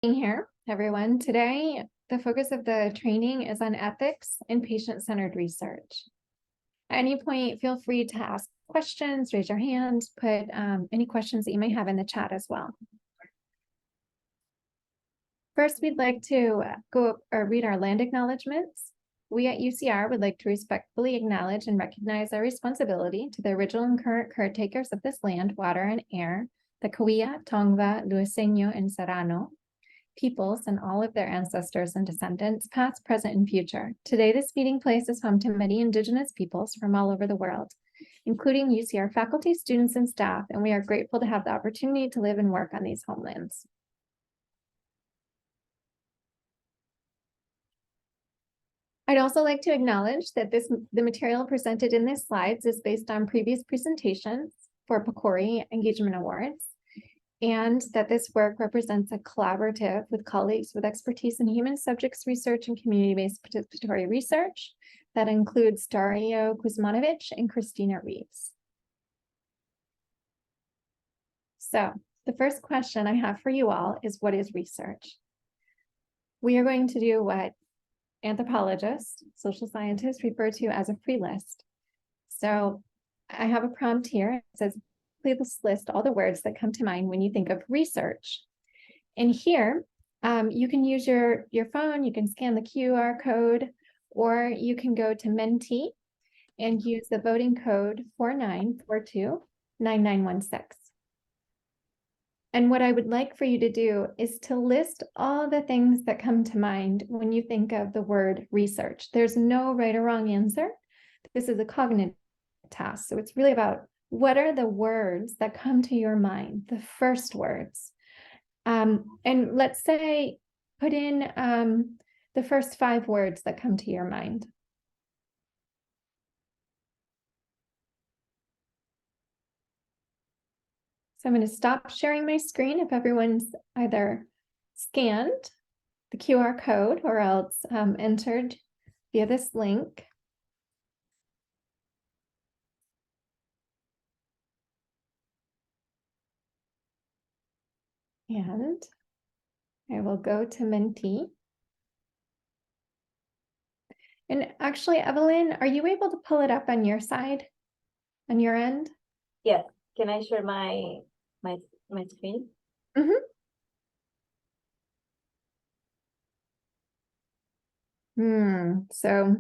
Being here, everyone. Today, the focus of the training is on ethics and patient-centered research. At any point, feel free to ask questions, raise your hand, put any questions that you may have in the chat as well. First, we'd like to read our land acknowledgements. We at UCR would like to respectfully acknowledge and recognize our responsibility to the original and current caretakers of this land, water, and air, the Cahuilla, Tongva, Luiseño, and Serrano peoples and all of their ancestors and descendants, past, present, and future. Today, this meeting place is home to many Indigenous peoples from all over the world, including UCR faculty, students, and staff, and we are grateful to have the opportunity to live and work on these homelands. I'd also like to acknowledge that the material presented in this slides is based on previous presentations for PCOR Engagement Awards, and that this work represents a collaborative with colleagues with expertise in human subjects research and community-based participatory research that includes Dario Kuzmanovic and Christina Reeves. So the first question I have for you all is, what is research? We are going to do what anthropologists, social scientists refer to as a free list. So I have a prompt here. It says, please list all the words that come to mind when you think of research. And here, you can use your phone, you can scan the QR code, or you can go to Menti and use the voting code 49429916. And what I would like for you to do is to list all the things that come to mind when you think of the word research. There's no right or wrong answer. This is a cognitive task. So it's really about, what are the words that come to your mind, the first words? And let's say, put in the first 5 words that come to your mind. So I'm going to stop sharing my screen if everyone's either scanned the QR code or else entered via this link. And I will go to Menti. And actually, Evelyn, are you able to pull it up on your side, on your end? Yes. Can I share my screen? So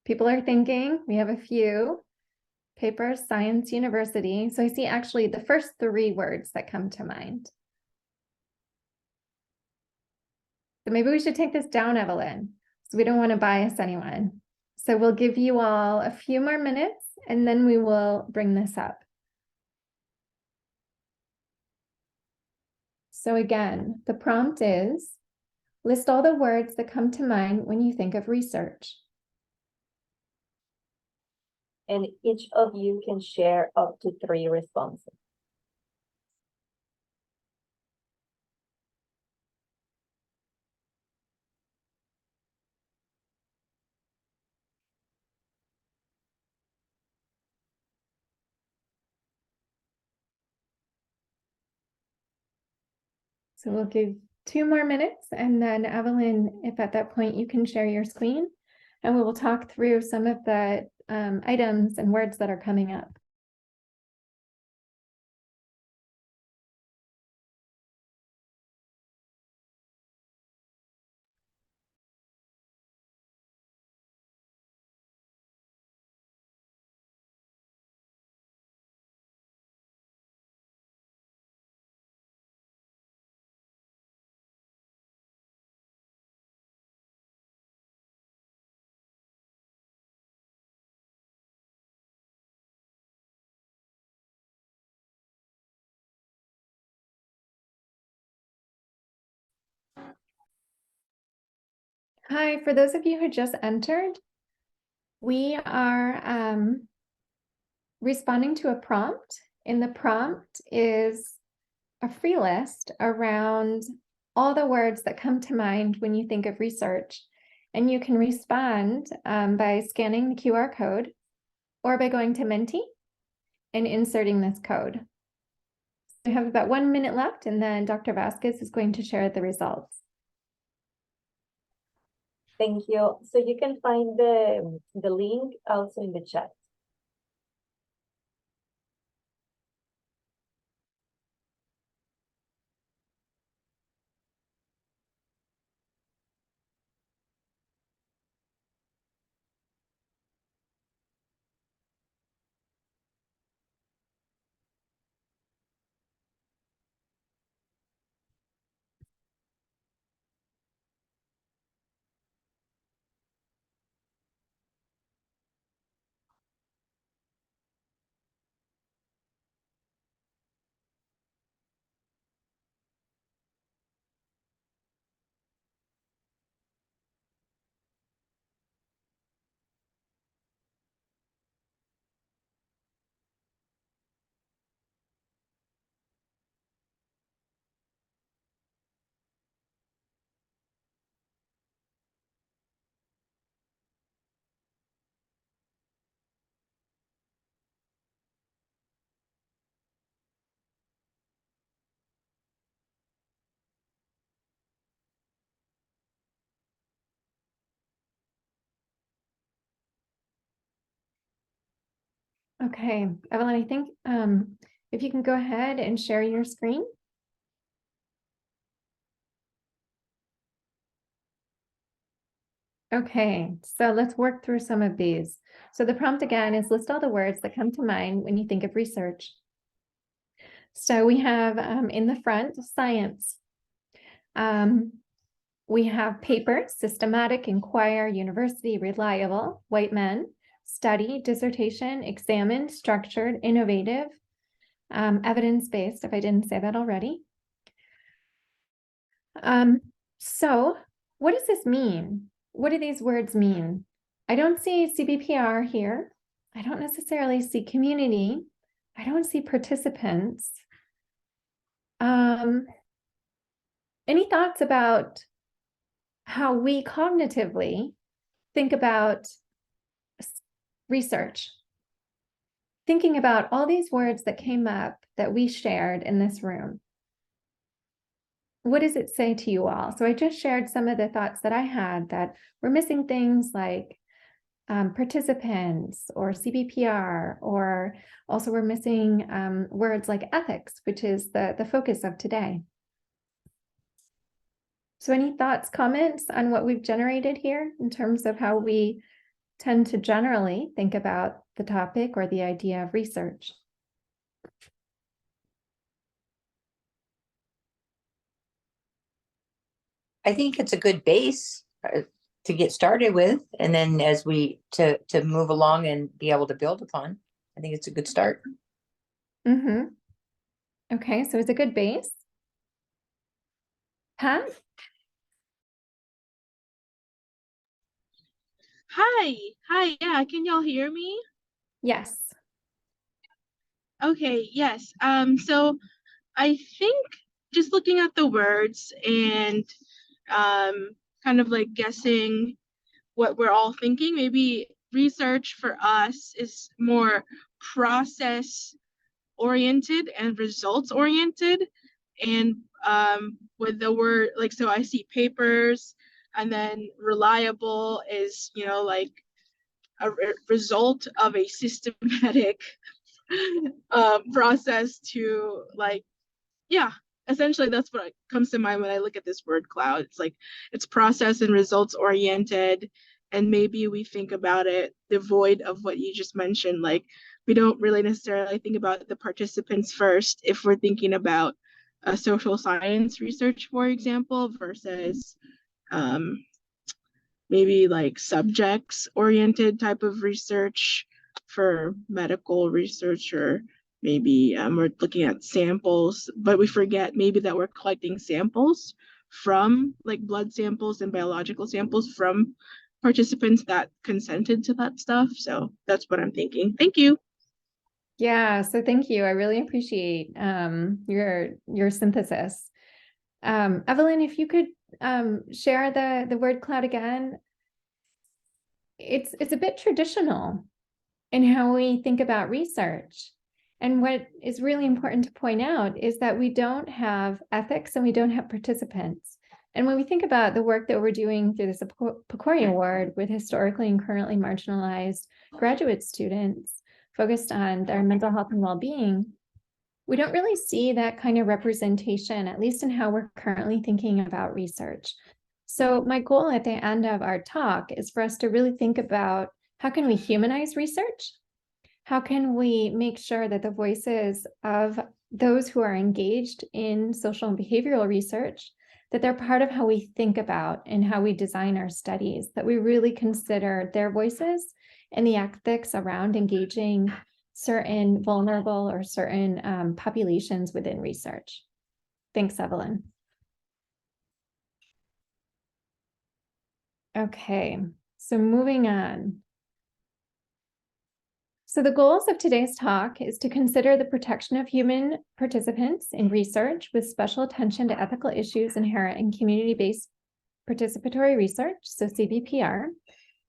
people are thinking, we have a few papers, Science University. So I see actually the first 3 words that come to mind. So maybe we should take this down, Evelyn, so we don't want to bias anyone. So we'll give you all a few more minutes and then we will bring this up. So again, the prompt is, list all the words that come to mind when you think of research. And each of you can share up to 3 responses. So we'll give 2 more minutes, and then Evelyn, if at that point you can share your screen, and we will talk through some of the items and words that are coming up. Hi, for those of you who just entered, we are responding to a prompt, and the prompt is a free list around all the words that come to mind when you think of research. And you can respond by scanning the QR code or by going to Menti and inserting this code. we have about 1 minute left, and then Dr. Vasquez is going to share the results. Thank you. So you can find the link also in the chat. Okay, Evelyn, I think if you can go ahead and share your screen. Okay, so let's work through some of these. So the prompt again is list all the words that come to mind when you think of research. So we have in the front, science. We have paper, systematic, inquire, university, reliable, white men, study, dissertation, examined, structured, innovative, evidence-based, if I didn't say that already. So what does this mean? What do these words mean? I don't see CBPR here. I don't necessarily see community. I don't see participants. Any thoughts about how we cognitively think about research? Thinking about all these words that came up that we shared in this room. What does it say to you all? So I just shared some of the thoughts that I had, that we're missing things like participants or CBPR, or also we're missing words like ethics, which is the focus of today. So any thoughts, comments on what we've generated here in terms of how we tend to generally think about the topic or the idea of research? I think it's a good base to get started with, and then as we to move along and be able to build upon. I think it's a good start. Mm-hmm. Okay, so it's a good base. Pat? Hi, yeah, can y'all hear me? Yes. Okay, yes. So I think just looking at the words and kind of like guessing what we're all thinking, maybe research for us is more process oriented and results oriented. And with the word, like, so I see papers, and then reliable is, like a result of a systematic process to, like, yeah, essentially that's what comes to mind when I look at this word cloud. It's like it's process and results oriented, and maybe we think about it devoid of what you just mentioned. Like, we don't really necessarily think about the participants first if we're thinking about social science research, for example, versus maybe like subjects oriented type of research for medical research, or maybe we're looking at samples, but we forget maybe that we're collecting samples from, like, blood samples and biological samples from participants that consented to that stuff. So that's what I'm thinking. Thank you. Yeah, so thank you. I really appreciate your synthesis. Evelyn, if you could share the word cloud again. It's a bit traditional in how we think about research. And what is really important to point out is that we don't have ethics and we don't have participants. And when we think about the work that we're doing through this PCOR award with historically and currently marginalized graduate students focused on their mental health and well-being, we don't really see that kind of representation, at least in how we're currently thinking about research. So my goal at the end of our talk is for us to really think about how can we humanize research? How can we make sure that the voices of those who are engaged in social and behavioral research, that they're part of how we think about and how we design our studies, that we really consider their voices and the ethics around engaging certain vulnerable or certain populations within research. Thanks, Evelyn. Okay, so moving on. So the goals of today's talk is to consider the protection of human participants in research with special attention to ethical issues inherent in community-based participatory research, so CBPR,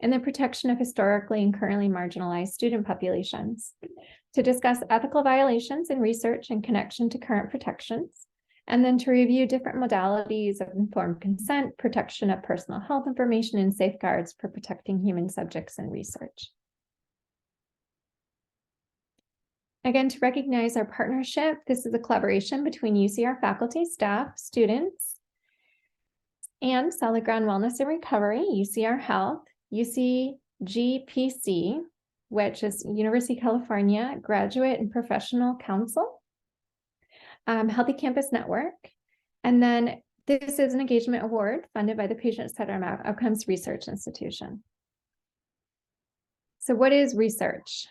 and the protection of historically and currently marginalized student populations, to discuss ethical violations in research in connection to current protections, and then to review different modalities of informed consent, protection of personal health information, and safeguards for protecting human subjects in research. Again, to recognize our partnership, this is a collaboration between UCR faculty, staff, students, and Solid Ground Wellness and Recovery, UCR Health, UCGPC, which is University of California Graduate and Professional Council, Healthy Campus Network, and then this is an engagement award funded by the Patient-Centered Outcomes Research Institution. So what is research?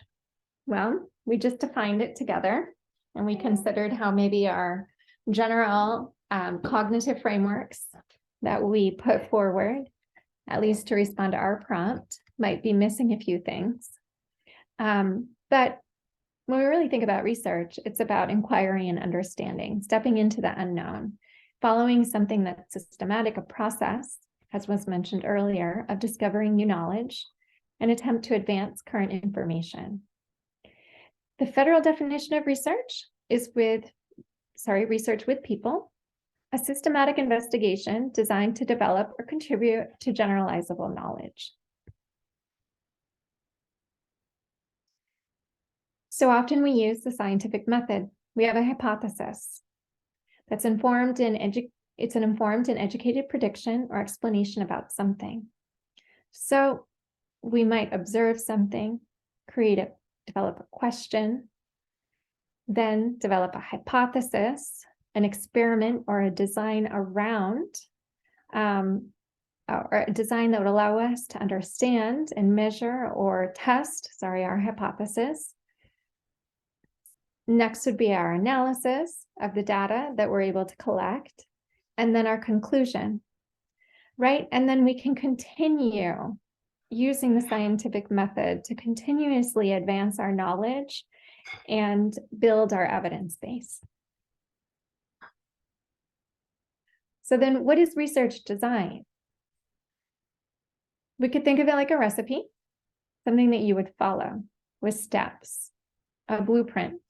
Well, we just defined it together, and we considered how maybe our general cognitive frameworks that we put forward, at least to respond to our prompt, might be missing a few things. But when we really think about research, it's about inquiry and understanding, stepping into the unknown, following something that's systematic, a process, as was mentioned earlier, of discovering new knowledge, and attempt to advance current information. The federal definition of research is research with people, a systematic investigation designed to develop or contribute to generalizable knowledge. So often we use the scientific method. We have a hypothesis that's informed in it's an informed and educated prediction or explanation about something. So we might observe something, develop a question, then develop a hypothesis, an experiment or a design around, or a design that would allow us to understand and measure or test, our hypothesis. Next would be our analysis of the data that we're able to collect, and then our conclusion, right? And then we can continue using the scientific method to continuously advance our knowledge and build our evidence base. So then what is research design? We could think of it like a recipe, something that you would follow with steps, a blueprint.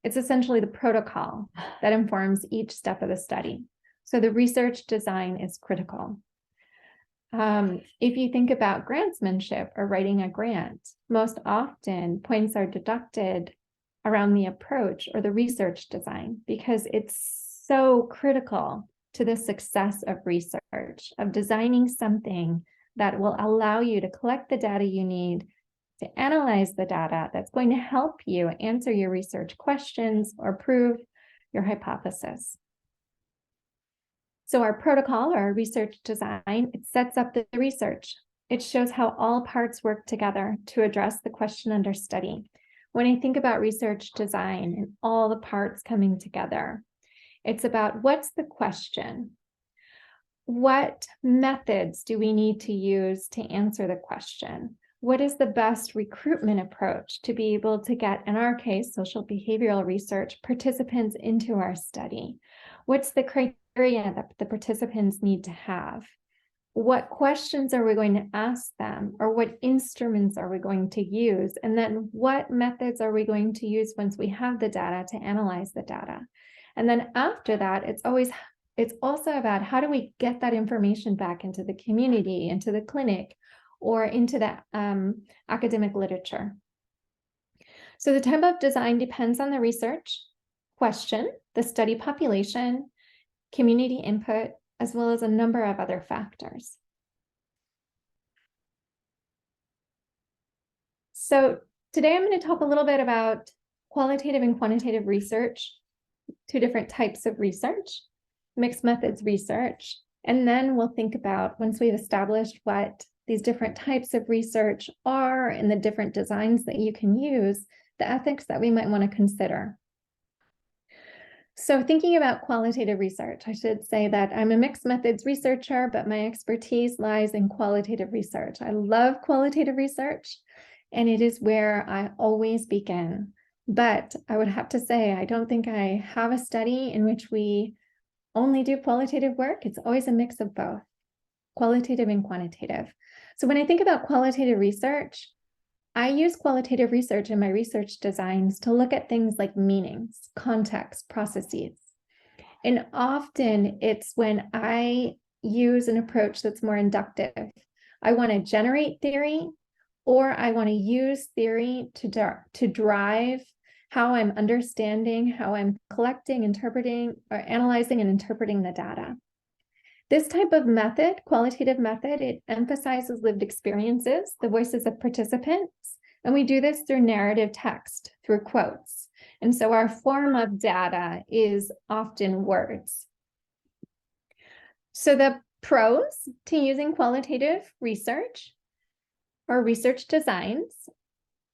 It's essentially the protocol that informs each step of the study. So the research design is critical. If you think about grantsmanship or writing a grant, most often points are deducted around the approach or the research design because it's so critical to the success of research, of designing something that will allow you to collect the data you need to analyze the data that's going to help you answer your research questions or prove your hypothesis. So our protocol or our research design, it sets up the research. It shows how all parts work together to address the question under study. When I think about research design and all the parts coming together, it's about what's the question? What methods do we need to use to answer the question? What is the best recruitment approach to be able to get, in our case, social behavioral research participants into our study? What's the criteria that the participants need to have? what questions are we going to ask them, or what instruments are we going to use? And then what methods are we going to use once we have the data to analyze the data? And then after that, it's also about how do we get that information back into the community, into the clinic, or into the academic literature. So the type of design depends on the research question, the study population, community input, as well as a number of other factors. So today I'm going to talk a little bit about qualitative and quantitative research, two different types of research, mixed methods research, and then we'll think about, once we've established what these different types of research are and the different designs that you can use, the ethics that we might want to consider. So thinking about qualitative research, I should say that I'm a mixed methods researcher, but my expertise lies in qualitative research. I love qualitative research, and it is where I always begin. But I would have to say, I don't think I have a study in which we only do qualitative work. It's always a mix of both, qualitative and quantitative. So when I think about qualitative research, I use qualitative research in my research designs to look at things like meanings, context, processes. And often it's when I use an approach that's more inductive. I want to generate theory, or I want to use theory to drive how I'm understanding, how I'm collecting, interpreting, or analyzing and interpreting the data. This type of method, qualitative method, it emphasizes lived experiences, the voices of participants, and we do this through narrative text, through quotes. And so our form of data is often words. So the pros to using qualitative research or research designs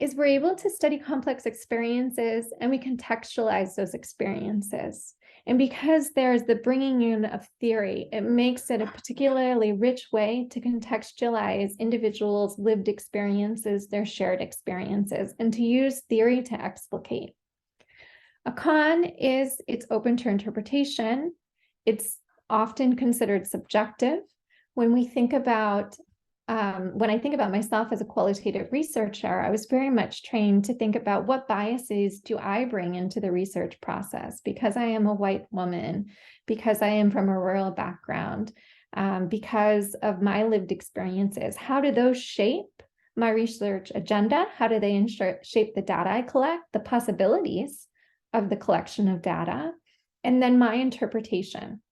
is we're able to study complex experiences and we contextualize those experiences. And because there's the bringing in of theory, it makes it a particularly rich way to contextualize individuals' lived experiences, their shared experiences, and to use theory to explicate. A con is it's open to interpretation. It's often considered subjective. When we think about when I think about myself as a qualitative researcher, I was very much trained to think about what biases do I bring into the research process, because I am a white woman, because I am from a rural background, because of my lived experiences. How do those shape my research agenda? How do they shape the data I collect, the possibilities of the collection of data, and then my interpretation?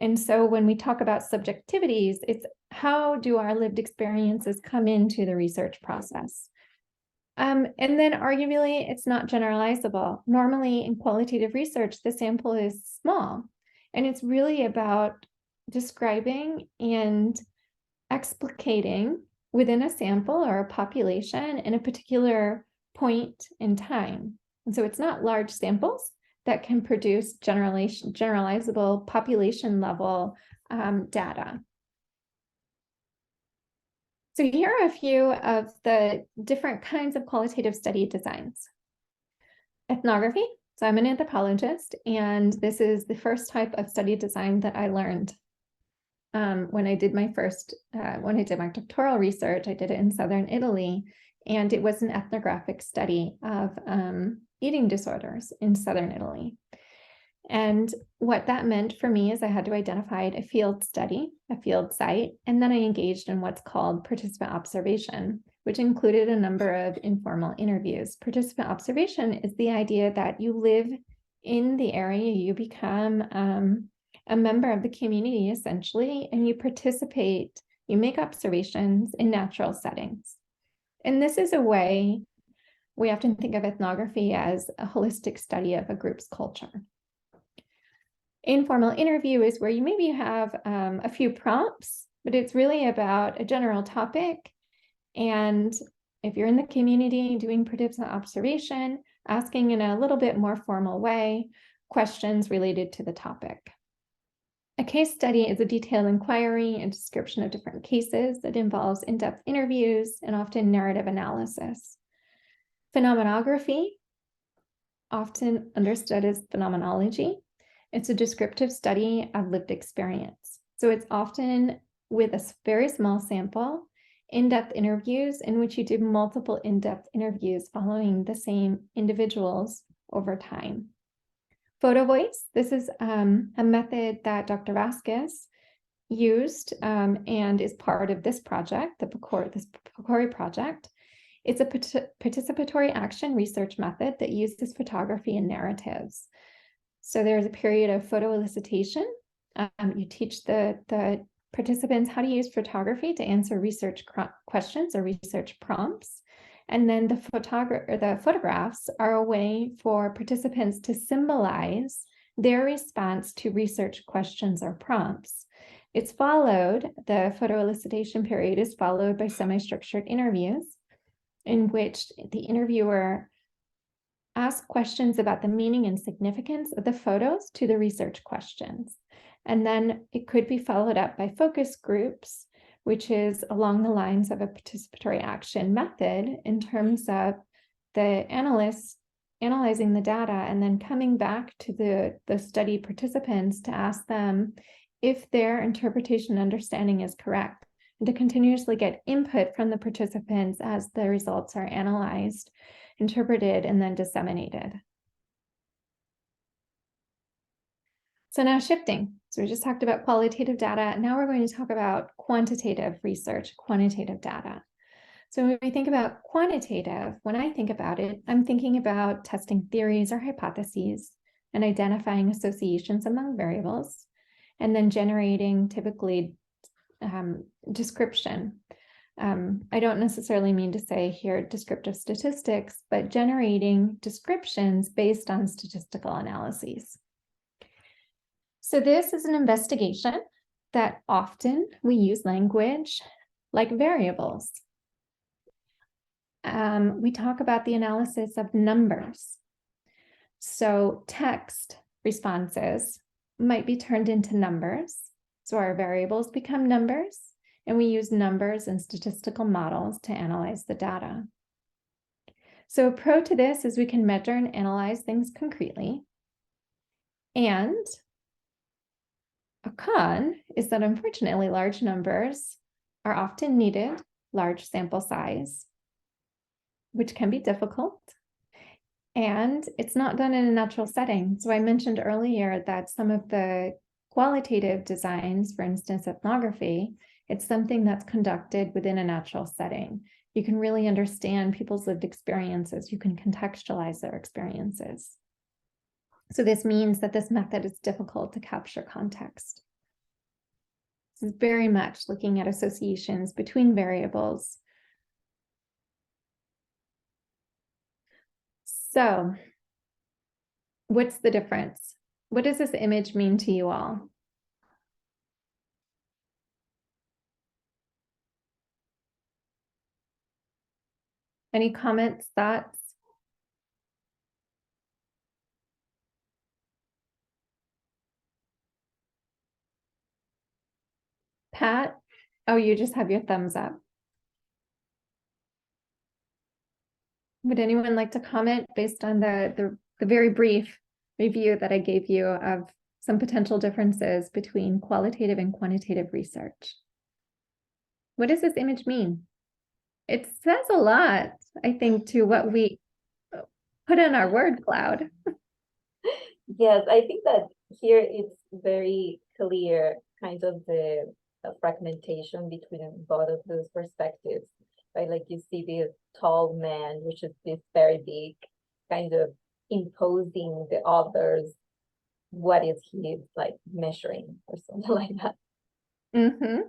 And so when we talk about subjectivities, it's how do our lived experiences come into the research process? And then arguably, it's not generalizable. Normally in qualitative research, the sample is small, and it's really about describing and explicating within a sample or a population in a particular point in time. And so it's not large samples that can produce generalizable population level data. So here are a few of the different kinds of qualitative study designs. Ethnography. So I'm an anthropologist, and this is the first type of study design that I learned when I did my doctoral research. I did it in southern Italy, and it was an ethnographic study of eating disorders in southern Italy. And what that meant for me is I had to identify a field study, a field site, and then I engaged in what's called participant observation, which included a number of informal interviews. Participant observation is the idea that you live in the area, you become a member of the community essentially, and you participate, you make observations in natural settings. And this is a way we often think of ethnography as a holistic study of a group's culture. Informal interview is where you maybe have a few prompts, but it's really about a general topic. And if you're in the community doing participant observation, asking in a little bit more formal way questions related to the topic. A case study is a detailed inquiry and description of different cases that involves in-depth interviews and often narrative analysis. Phenomenography, often understood as phenomenology, it's a descriptive study of lived experience. So it's often with a very small sample, in-depth interviews in which you do multiple in-depth interviews following the same individuals over time. Photo voice, this is a method that Dr. Vasquez used and is part of this project, the PCOR project. It's a participatory action research method that uses photography and narratives. So there's a period of photo elicitation. You teach the participants how to use photography to answer research questions or research prompts. And then the photographs are a way for participants to symbolize their response to research questions or prompts. It's followed, the photo elicitation period is followed by semi-structured interviews in which the interviewer asks questions about the meaning and significance of the photos to the research questions. And then it could be followed up by focus groups, which is along the lines of a participatory action method in terms of the analysts analyzing the data and then coming back to the study participants to ask them if their interpretation and understanding is correct, and to continuously get input from the participants as the results are analyzed, interpreted, and then disseminated. So now shifting. So we just talked about qualitative data. Now we're going to talk about quantitative research, quantitative data. So when we think about quantitative, when I think about it, I'm thinking about testing theories or hypotheses and identifying associations among variables, and then generating typically description. I don't necessarily mean to say here descriptive statistics, but generating descriptions based on statistical analyses. So this is an investigation that often we use language like variables. We talk about the analysis of numbers. So text responses might be turned into numbers. So our variables become numbers, and we use numbers and statistical models to analyze the data. So a pro to this is we can measure and analyze things concretely. And a con is that unfortunately large numbers are often needed, large sample size, which can be difficult. And it's not done in a natural setting. So I mentioned earlier that some of the qualitative designs, for instance, ethnography, it's something that's conducted within a natural setting. You can really understand people's lived experiences. You can contextualize their experiences. So this means that this method is difficult to capture context. This is very much looking at associations between variables. So what's the difference? What does this image mean to you all? Any comments, thoughts? Pat? Oh, you just have your thumbs up. Would anyone like to comment based on the very brief review that I gave you of some potential differences between qualitative and quantitative research? What does this image mean? It says a lot, I think, to what we put in our word cloud. Yes, I think that here it's very clear kind of the fragmentation between both of those perspectives, right? Like you see this tall man, which is this very big, kind of imposing the others, what is he like measuring or something like that. Mm-hmm.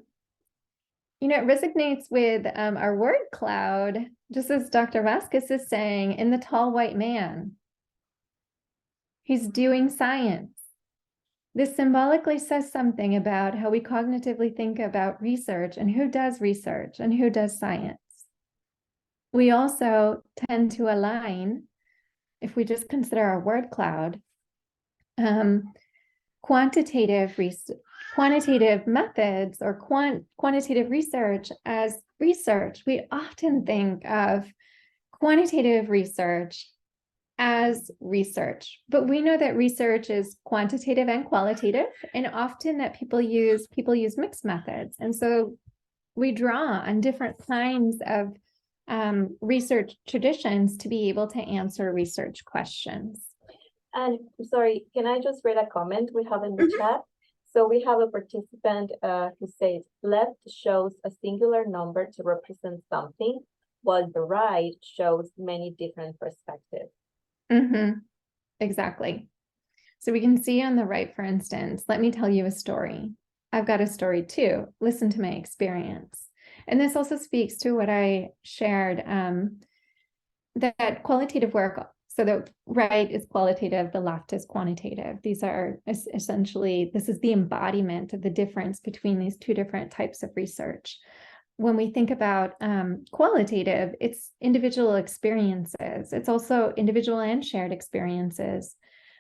You know, it resonates with our word cloud, just as Dr. Vasquez is saying, in the tall white man. He's doing science. This symbolically says something about how we cognitively think about research and who does research and who does science. We also tend to align, if we just consider our word cloud, quantitative methods or quantitative research as research. We often think of quantitative research as research, but we know that research is quantitative and qualitative, and often that people use mixed methods. And so we draw on different kinds of research traditions to be able to answer research questions. And sorry, can I just read a comment we have in the chat? So we have a participant who says, left shows a singular number to represent something, while the right shows many different perspectives. Exactly. So we can see on the right, for instance, let me tell you a story. I've got a story too. Listen to my experience. And this also speaks to what I shared, that qualitative work, so the right is qualitative, the left is quantitative. These are essentially, this is the embodiment of the difference between these two different types of research. When we think about qualitative, it's individual experiences. It's also individual and shared experiences,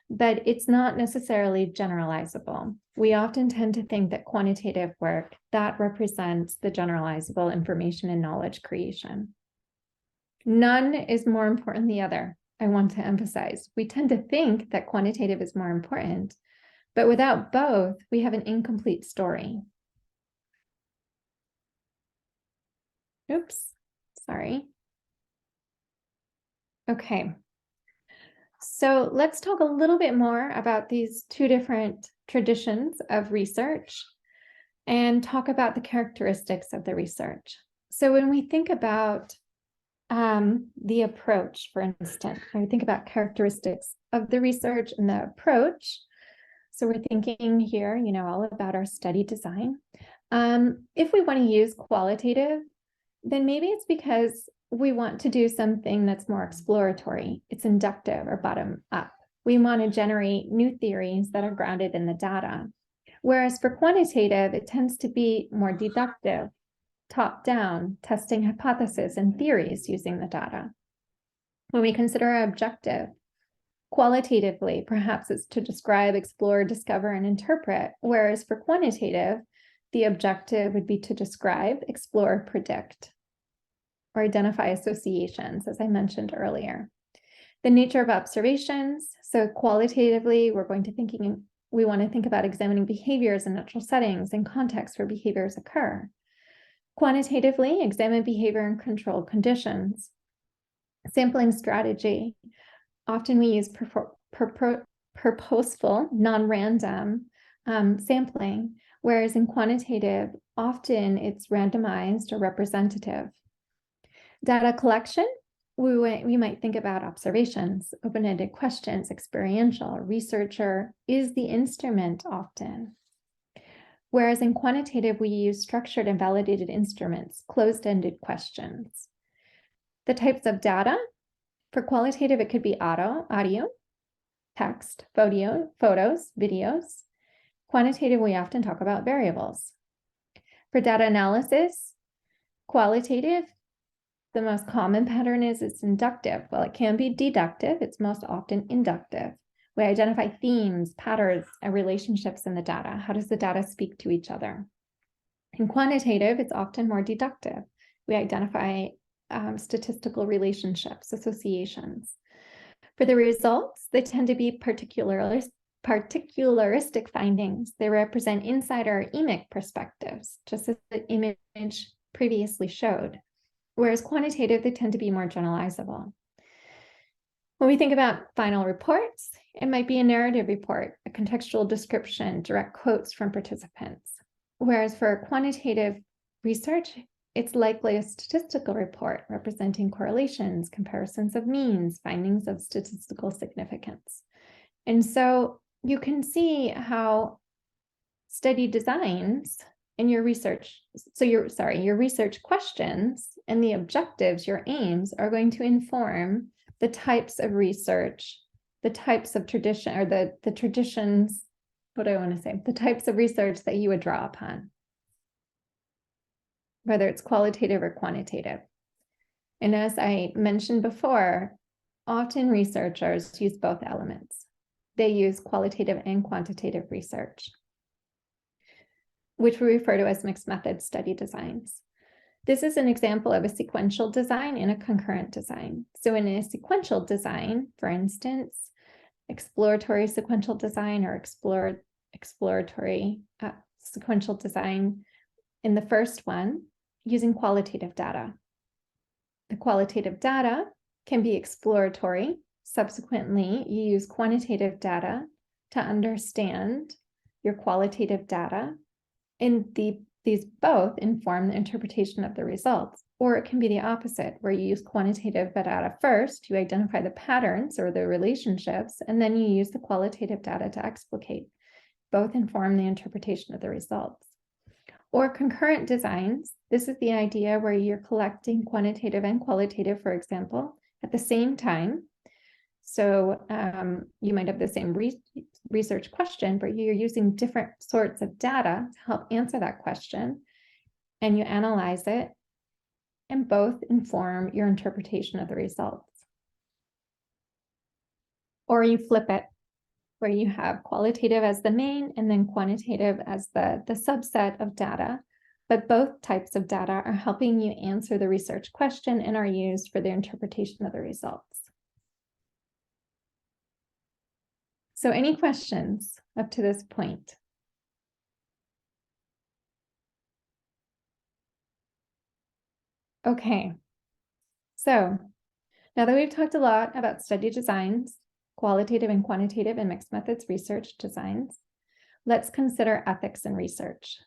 but it's not necessarily generalizable. We often tend to think that quantitative work, that represents the generalizable information and knowledge creation. None is more important than the other. I want to emphasize, we tend to think that quantitative is more important, but without both, we have an incomplete story. Oops, sorry. Okay. So let's talk a little bit more about these two different traditions of research and talk about the characteristics of the research. So when we think about the approach, for instance, when we think about characteristics of the research and the approach, so we're thinking here, all about our study design. If we want to use qualitative, then maybe it's because we want to do something that's more exploratory. It's inductive or bottom up. We want to generate new theories that are grounded in the data. Whereas for quantitative, it tends to be more deductive, top down, testing hypotheses and theories using the data. When we consider our objective, qualitatively, perhaps it's to describe, explore, discover, and interpret. Whereas for quantitative, the objective would be to describe, explore, predict, or identify associations, as I mentioned earlier. The nature of observations. So qualitatively, we want to think about examining behaviors in natural settings and contexts where behaviors occur. Quantitatively, examine behavior in controlled conditions. Sampling strategy. Often we use purposeful, non-random sampling, whereas in quantitative, often it's randomized or representative. Data collection, we might think about observations, open-ended questions, experiential. Researcher is the instrument often. Whereas in quantitative, we use structured and validated instruments, closed-ended questions. The types of data, for qualitative, it could be audio, text, photos, videos. Quantitative, we often talk about variables. For data analysis, qualitative, the most common pattern is it's inductive. Well, it can be deductive. It's most often inductive. We identify themes, patterns, and relationships in the data. How does the data speak to each other? In quantitative, it's often more deductive. We identify statistical relationships, associations. For the results, they tend to be particularistic findings. They represent inside or emic perspectives, just as the image previously showed. Whereas quantitative, they tend to be more generalizable. When we think about final reports, it might be a narrative report, a contextual description, direct quotes from participants. Whereas for quantitative research, it's likely a statistical report representing correlations, comparisons of means, findings of statistical significance. And so you can see how study designs and your research questions and the objectives, your aims, are going to inform the types of research, the types of tradition, or the traditions, the types of research that you would draw upon, whether it's qualitative or quantitative. And as I mentioned before, often researchers use both elements. They use qualitative and quantitative research, which we refer to as mixed method study designs. This is an example of a sequential design and a concurrent design. So in a sequential design, for instance, exploratory sequential design or exploratory sequential design, in the first one, using qualitative data. The qualitative data can be exploratory. Subsequently, you use quantitative data to understand your qualitative data, and these both inform the interpretation of the results. Or it can be the opposite, where you use quantitative data first, you identify the patterns or the relationships, and then you use the qualitative data to explicate. Both inform the interpretation of the results. Or concurrent designs, this is the idea where you're collecting quantitative and qualitative, for example, at the same time. So you might have the same research question, but you're using different sorts of data to help answer that question, and you analyze it, and both inform your interpretation of the results. Or you flip it, where you have qualitative as the main and then quantitative as the subset of data, but both types of data are helping you answer the research question and are used for the interpretation of the results. So any questions up to this point? Okay, so now that we've talked a lot about study designs, qualitative and quantitative and mixed methods research designs, let's consider ethics in research.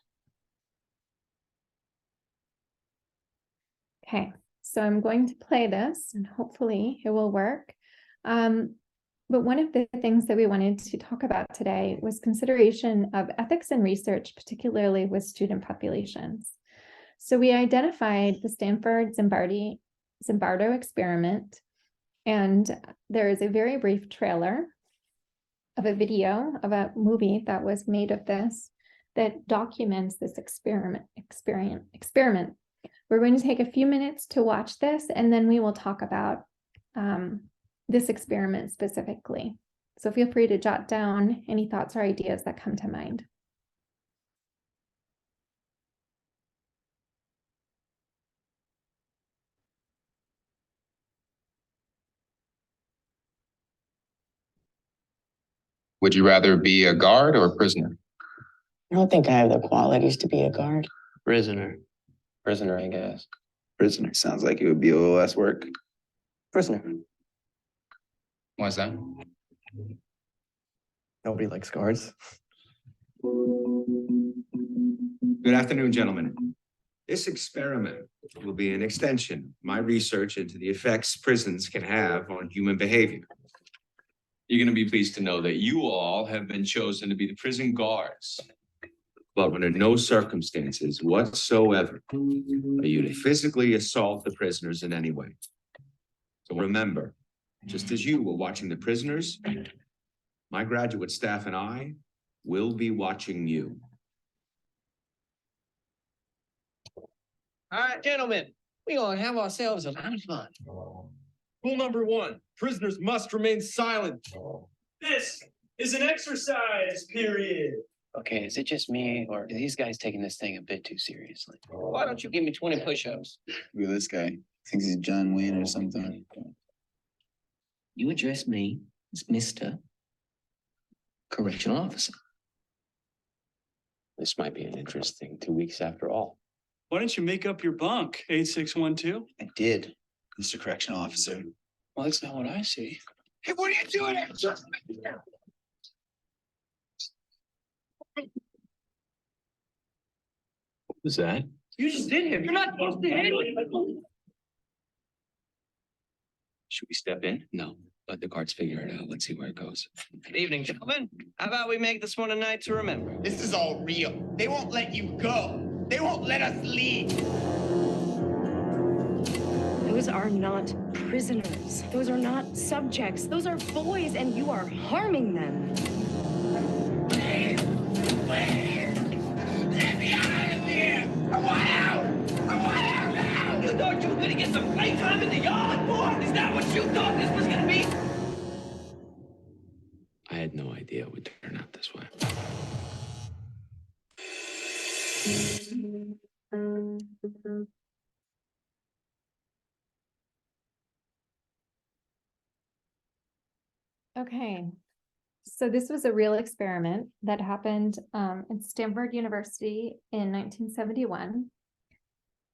Okay, so I'm going to play this and hopefully it will work. But one of the things that we wanted to talk about today was consideration of ethics in research, particularly with student populations. So we identified the Stanford Zimbardo experiment, and there is a very brief trailer of a video of a movie that was made of this that documents this experiment. We're going to take a few minutes to watch this, and then we will talk about this experiment specifically. So feel free to jot down any thoughts or ideas that come to mind. Would you rather be a guard or a prisoner? I don't think I have the qualities to be a guard. Prisoner. Prisoner, I guess. Prisoner sounds like it would be a little less work. Prisoner. Why's that? Nobody likes guards. Good afternoon, gentlemen. This experiment will be an extension of my research into the effects prisons can have on human behavior. You're going to be pleased to know that you all have been chosen to be the prison guards. But under no circumstances whatsoever are you to physically assault the prisoners in any way. So remember, just as you were watching the prisoners, my graduate staff and I will be watching you. All right, gentlemen, we gonna have ourselves a lot of fun. Rule number 1, prisoners must remain silent. This is an exercise period. Okay, is it just me, or are these guys taking this thing a bit too seriously? Why don't you give me 20 push-ups? Look at this guy. Thinks he's John Wayne or something. You address me as Mr. Correctional Officer. This might be an interesting 2 weeks after all. Why don't you make up your bunk, 8612? I did, Mr. Correctional Officer. Well, that's not what I see. Hey, what are you doing? What was that? You just did him. You're not supposed to handle it. Should we step in? No, let the guards figure it out. Let's see where it goes. Good evening, gentlemen. How about we make this one a night to remember? This is all real. They won't let you go. They won't let us leave. Those are not prisoners. Those are not subjects. Those are boys, and you are harming them. Let me out of here! I want out! I want out now! You thought you were gonna get some playtime in the yard, boy? Is that what you thought this was gonna be? I had no idea it would turn out this way. Okay, so this was a real experiment that happened at Stanford University in 1971.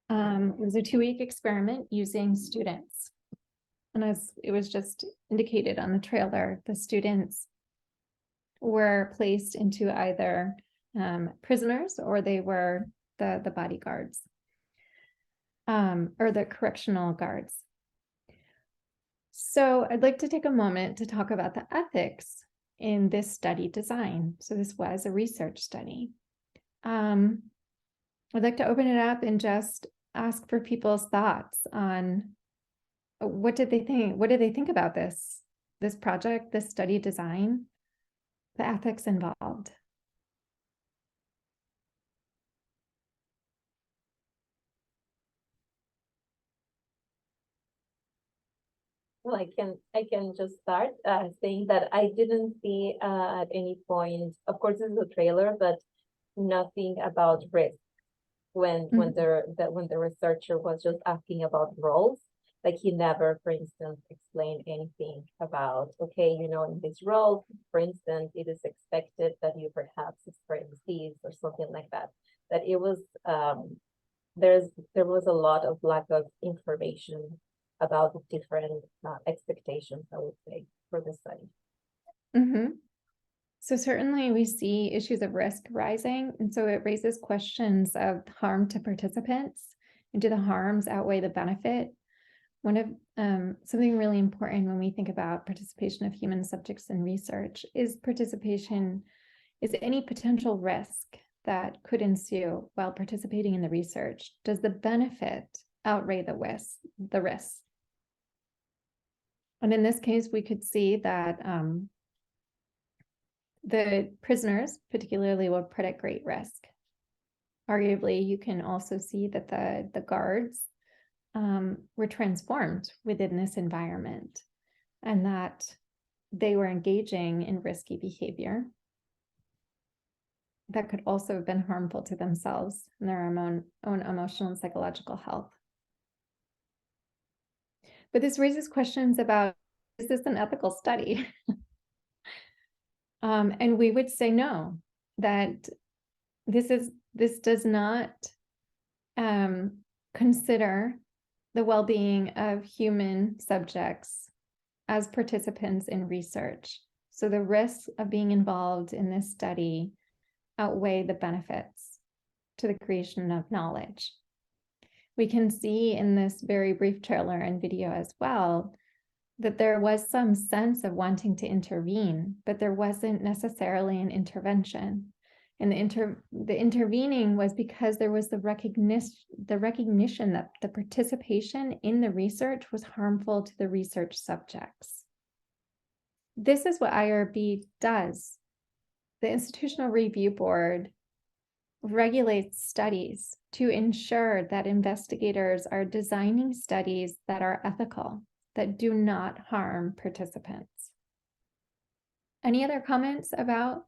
It was a 2-week experiment using students. And as it was just indicated on the trailer, the students were placed into either prisoners or they were the bodyguards or the correctional guards. So I'd like to take a moment to talk about the ethics in this study design. So this was a research study. I'd like to open it up and just ask for people's thoughts on what did they think? What did they think about this project, this study design, the ethics involved? Well, I can just start saying that I didn't see at any point, of course, this is a trailer, but nothing about risk when the researcher was just asking about roles. Like he never, for instance, explained anything about, okay, you know, in this role, for instance, it is expected that you perhaps spread disease or something like that. That it was there was a lot of lack of information about the different expectations, I would say, for the study. Mm-hmm. So certainly we see issues of risk rising, and so it raises questions of harm to participants, and do the harms outweigh the benefit? One of something really important when we think about participation of human subjects in research is any potential risk that could ensue while participating in the research. Does the benefit outweigh the risk? And in this case, we could see that the prisoners particularly were put at great risk. Arguably, you can also see that the guards were transformed within this environment and that they were engaging in risky behavior that could also have been harmful to themselves and their own emotional and psychological health. But this raises questions about, is this an ethical study? And we would say no, that this does not consider the well-being of human subjects as participants in research. So the risks of being involved in this study outweigh the benefits to the creation of knowledge. We can see in this very brief trailer and video as well that there was some sense of wanting to intervene, but there wasn't necessarily an intervention. And the intervening was because there was the recognition that the participation in the research was harmful to the research subjects. This is what IRB does. The Institutional Review Board regulates studies to ensure that investigators are designing studies that are ethical, that do not harm participants. Any other comments about?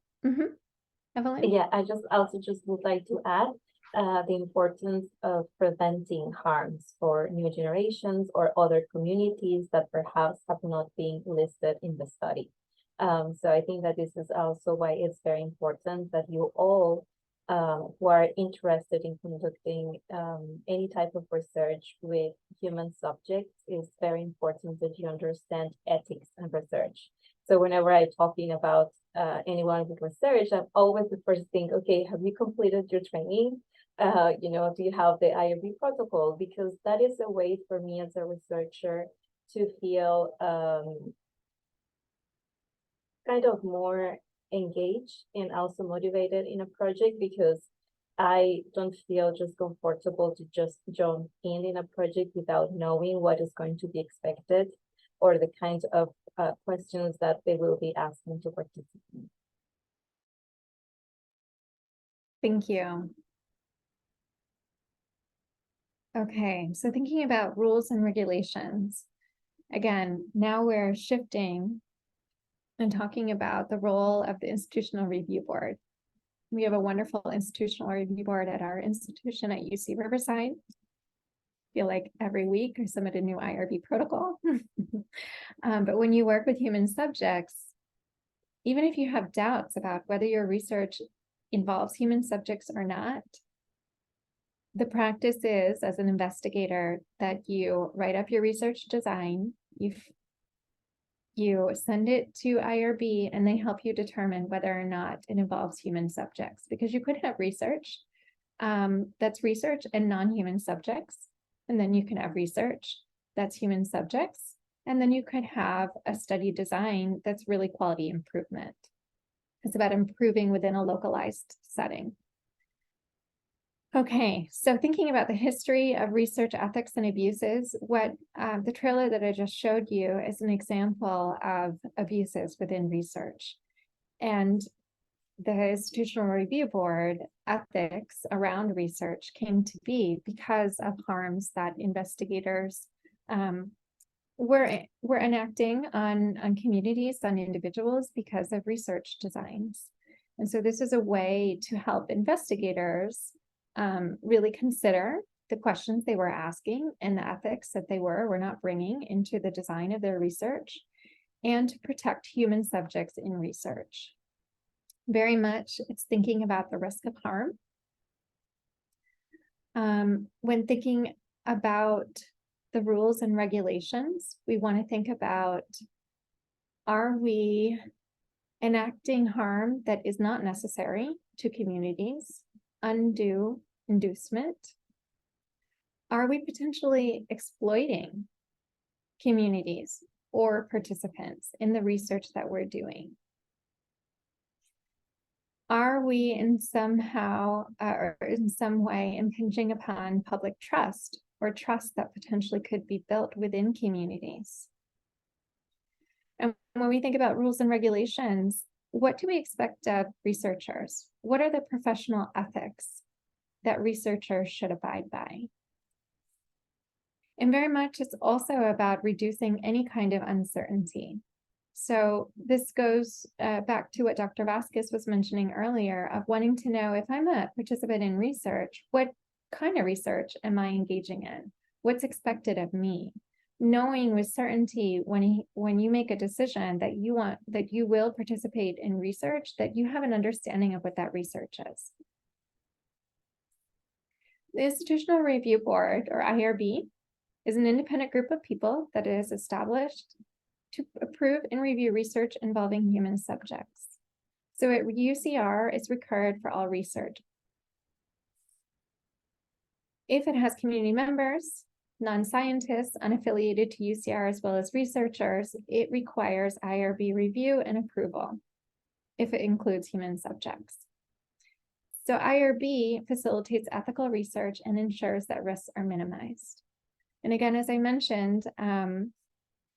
Evelyn? Yeah, I also would like to add the importance of preventing harms for new generations or other communities that perhaps have not been listed in the study. So I think that this is also why it's very important that you all who are interested in conducting any type of research with human subjects, is very important that you understand ethics and research. So whenever I'm talking about anyone with research, I'm always the first thing, okay, have you completed your training? You know, do you have the IRB protocol? Because that is a way for me as a researcher to feel kind of more engaged and also motivated in a project, because I don't feel just comfortable to just jump in a project without knowing what is going to be expected or the kinds of questions that they will be asking to participate. Thank you. Okay, so thinking about rules and regulations. Again, now we're shifting and talking about the role of the Institutional Review Board. We have a wonderful Institutional Review Board at our institution at UC Riverside. feel like every week I submit a new IRB protocol. But when you work with human subjects, even if you have doubts about whether your research involves human subjects or not, the practice is, as an investigator, that you write up your research design, you send it to IRB, and they help you determine whether or not it involves human subjects, because you could have research that's research and non-human subjects, and then you can have research that's human subjects, and then you could have a study design that's really quality improvement. It's about improving within a localized setting. Okay, so thinking about the history of research ethics and abuses, what the trailer that I just showed you is an example of abuses within research. And the Institutional Review Board ethics around research came to be because of harms that investigators were enacting on communities, on individuals, because of research designs. And so this is a way to help investigators really consider the questions they were asking and the ethics that they were not bringing into the design of their research, and to protect human subjects in research. Very much it's thinking about the risk of harm. When thinking about the rules and regulations, we want to think about, are we enacting harm that is not necessary to communities? Undue inducement? Are we potentially exploiting communities or participants in the research that we're doing? Are we in somehow or in some way impinging upon public trust, or trust that potentially could be built within communities? And when we think about rules and regulations, what do we expect of researchers? What are the professional ethics that researchers should abide by? And very much it's also about reducing any kind of uncertainty. So this goes back to what Dr. Vasquez was mentioning earlier, of wanting to know, if I'm a participant in research, what kind of research am I engaging in? What's expected of me? Knowing with certainty when you make a decision that you will participate in research, that you have an understanding of what that research is. The Institutional Review Board, or IRB, is an independent group of people that is established to approve and review research involving human subjects. So at UCR, it's required for all research. If it has community members, non-scientists, unaffiliated to UCR, as well as researchers, it requires IRB review and approval if it includes human subjects. So IRB facilitates ethical research and ensures that risks are minimized. And again, as I mentioned,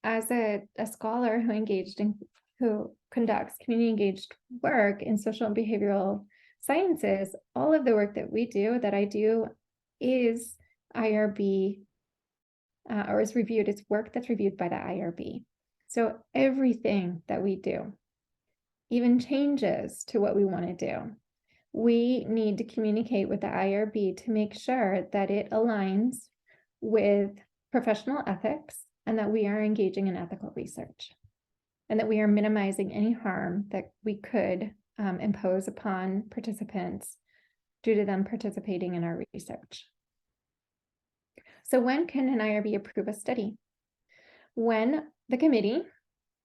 as a scholar who conducts community engaged work in social and behavioral sciences, all of the work that we do, that I do, is IRB or is reviewed. It's work that's reviewed by the IRB. So everything that we do, even changes to what we want to do, we need to communicate with the IRB to make sure that it aligns with professional ethics, and that we are engaging in ethical research, and that we are minimizing any harm that we could impose upon participants due to them participating in our research. So when can an IRB approve a study? When the committee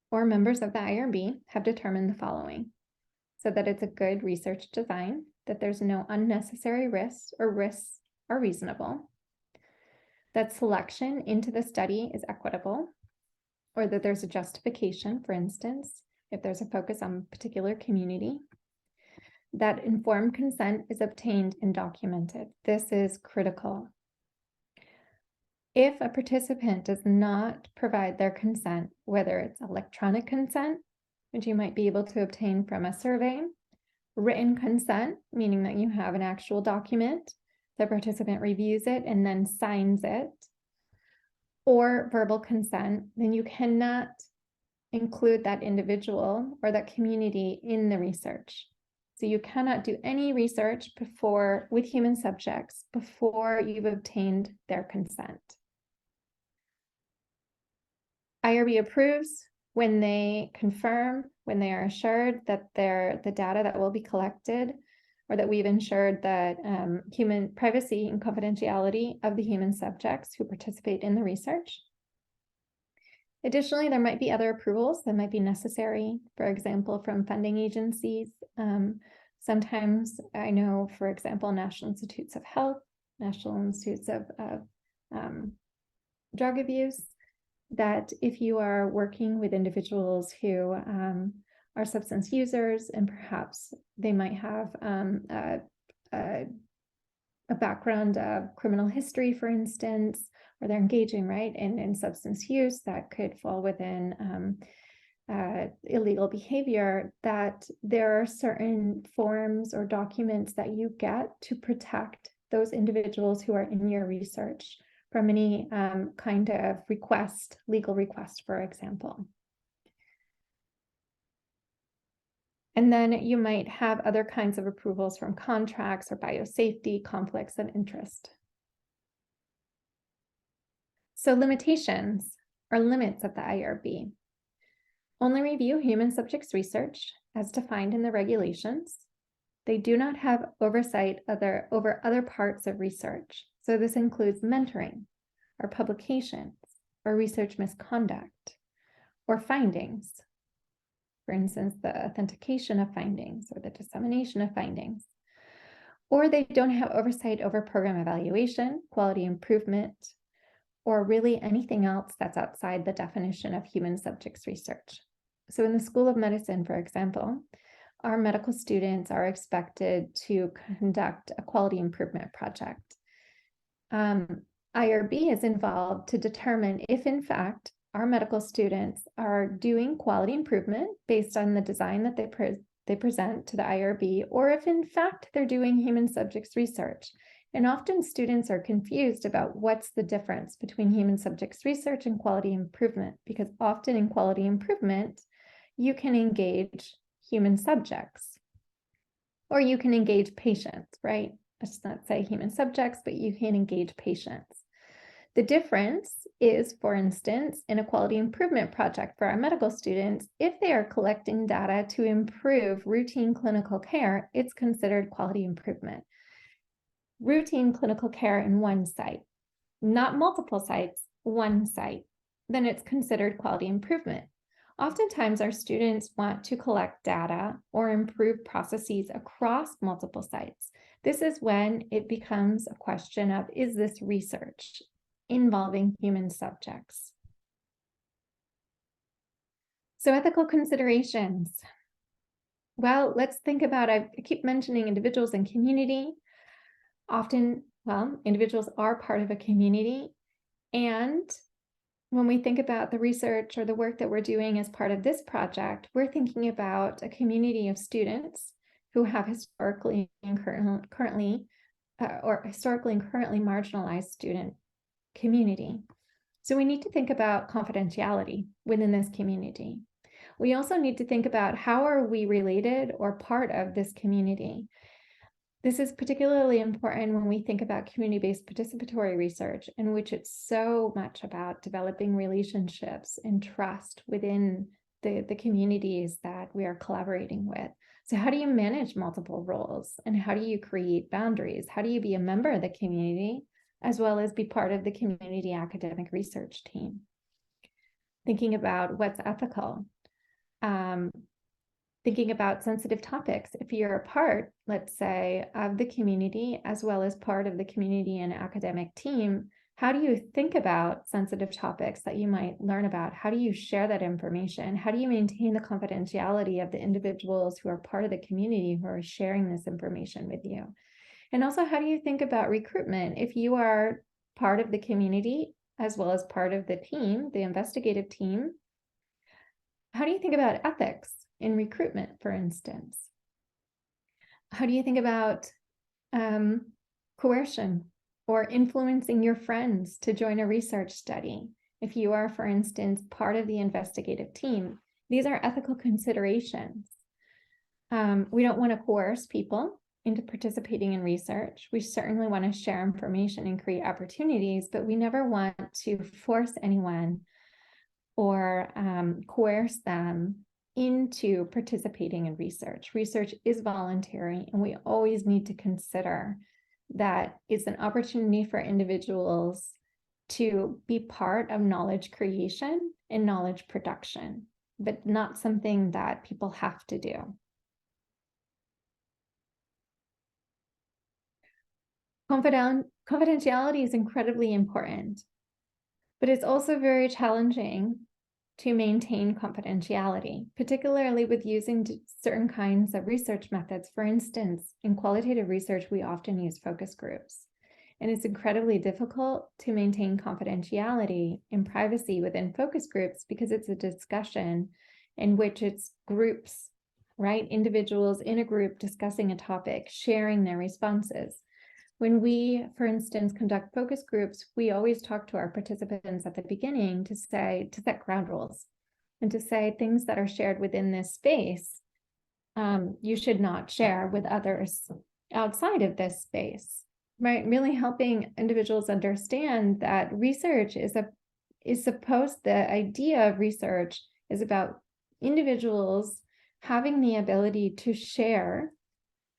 or members of the IRB have determined the following: so that it's a good research design, that there's no unnecessary risks, or risks are reasonable, that selection into the study is equitable, or that there's a justification, for instance, if there's a focus on a particular community, that informed consent is obtained and documented. This is critical. If a participant does not provide their consent, whether it's electronic consent, which you might be able to obtain from a survey, written consent, meaning that you have an actual document, the participant reviews it and then signs it, or verbal consent, then you cannot include that individual or that community in the research. So you cannot do any research with human subjects before you've obtained their consent. IRB approves when they confirm, when they are assured that the data that will be collected, or that we've ensured that human privacy and confidentiality of the human subjects who participate in the research. Additionally, there might be other approvals that might be necessary, for example, from funding agencies. Sometimes I know, for example, National Institutes of Health, National Institutes of Drug Abuse, that if you are working with individuals who are substance users, and perhaps they might have a background of criminal history, for instance, or they're engaging, right, in substance use, that could fall within illegal behavior, that there are certain forms or documents that you get to protect those individuals who are in your research from any kind of request, legal request, for example. And then you might have other kinds of approvals from contracts or biosafety, conflicts of interest. So limitations or limits of the IRB. Only review human subjects research as defined in the regulations. They do not have oversight over other parts of research. So this includes mentoring or publications or research misconduct or findings. For instance, the authentication of findings or the dissemination of findings. Or they don't have oversight over program evaluation, quality improvement, or really anything else that's outside the definition of human subjects research. So in the School of Medicine, for example, our medical students are expected to conduct a quality improvement project. IRB is involved to determine if, in fact, our medical students are doing quality improvement based on the design that they present to the IRB, or if, in fact, they're doing human subjects research. And often students are confused about what's the difference between human subjects research and quality improvement, because often in quality improvement, you can engage human subjects, or you can engage patients, right? Let's not say human subjects, but you can engage patients. The difference is, for instance, in a quality improvement project for our medical students, if they are collecting data to improve routine clinical care, it's considered quality improvement. Routine clinical care in one site, not multiple sites, one site, then it's considered quality improvement. Oftentimes, our students want to collect data or improve processes across multiple sites. This is when it becomes a question of, is this research involving human subjects? So ethical considerations. Well, let's think about, I keep mentioning individuals and community. Often, well, individuals are part of a community. And when we think about the research or the work that we're doing as part of this project, we're thinking about a community of students who have historically and currently marginalized student community. So we need to think about confidentiality within this community. We also need to think about how are we related or part of this community. This is particularly important when we think about community-based participatory research, in which it's so much about developing relationships and trust within the communities that we are collaborating with. So how do you manage multiple roles, and how do you create boundaries? How do you be a member of the community as well as be part of the community academic research team? Thinking about what's ethical. Thinking about sensitive topics. If you're a part, let's say, of the community, as well as part of the community and academic team, how do you think about sensitive topics that you might learn about? How do you share that information? How do you maintain the confidentiality of the individuals who are part of the community who are sharing this information with you? And also, how do you think about recruitment? If you are part of the community, as well as part of the team, the investigative team, how do you think about ethics in recruitment, for instance? How do you think about coercion or influencing your friends to join a research study? If you are, for instance, part of the investigative team, these are ethical considerations. We don't want to coerce people into participating in research. We certainly want to share information and create opportunities, but we never want to force anyone or coerce them into participating in research. Research is voluntary, and we always need to consider that it's an opportunity for individuals to be part of knowledge creation and knowledge production, but not something that people have to do. Confidentiality is incredibly important, but it's also very challenging to maintain confidentiality, particularly with using certain kinds of research methods. For instance, in qualitative research, we often use focus groups, and it's incredibly difficult to maintain confidentiality and privacy within focus groups because it's a discussion in which it's groups, right? Individuals in a group discussing a topic, sharing their responses. When we, for instance, conduct focus groups, we always talk to our participants at the beginning to set ground rules and to say things that are shared within this space, you should not share with others outside of this space, right? Really helping individuals understand that research the idea of research is about individuals having the ability to share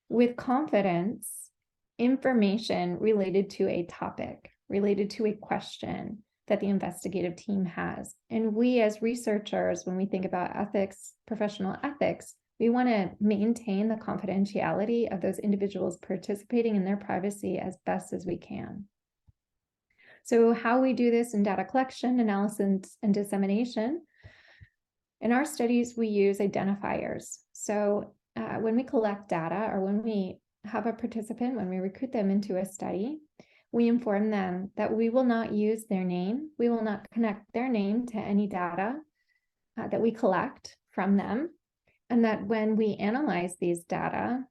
with confidence information related to a topic, related to a question that the investigative team has. And we as researchers, when we think about ethics, professional ethics, we want to maintain the confidentiality of those individuals participating in their privacy as best as we can. So how we do this in data collection, analysis, and dissemination. In our studies, we use identifiers. So when we collect data or when we have a participant, when we recruit them into a study, we inform them that we will not use their name. We will not connect their name to any data that we collect from them. And that when we analyze these data,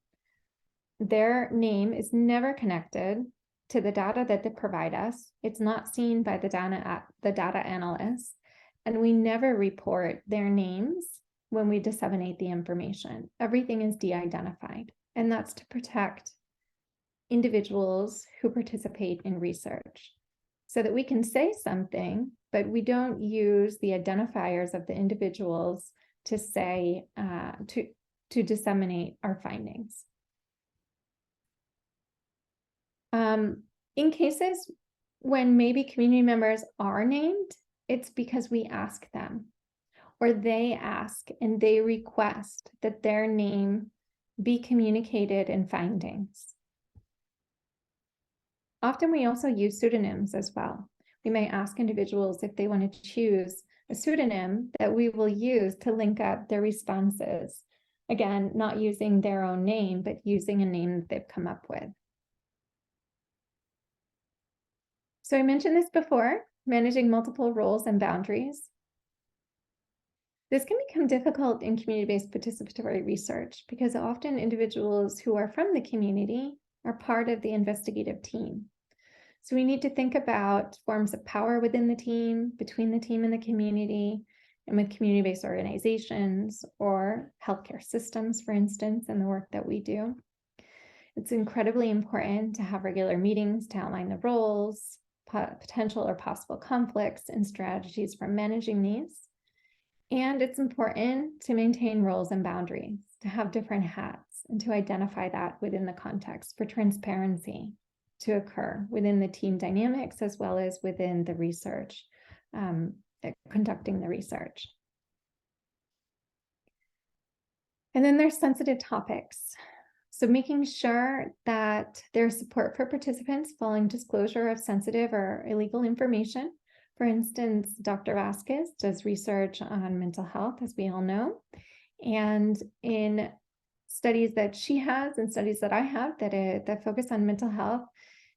their name is never connected to the data that they provide us. It's not seen by the data analysts. And we never report their names when we disseminate the information. Everything is de-identified. And that's to protect individuals who participate in research so that we can say something, but we don't use the identifiers of the individuals to say, to disseminate our findings. In cases when maybe community members are named, it's because we ask them, or they ask and they request that their name be communicated in findings. Often we also use pseudonyms as well. We may ask individuals if they want to choose a pseudonym that we will use to link up their responses. Again, not using their own name, but using a name that they've come up with. So I mentioned this before, managing multiple roles and boundaries. This can become difficult in community-based participatory research because often individuals who are from the community are part of the investigative team. So we need to think about forms of power within the team, between the team and the community, and with community-based organizations or healthcare systems, for instance, in the work that we do. It's incredibly important to have regular meetings to outline the roles, potential or possible conflicts, and strategies for managing these. And it's important to maintain roles and boundaries, to have different hats, and to identify that within the context for transparency to occur within the team dynamics as well as within the research, conducting the research. And then there's sensitive topics. So making sure that there's support for participants following disclosure of sensitive or illegal information. For instance, Dr. Vasquez does research on mental health, as we all know. And in studies that she has and studies that I have that focus on mental health,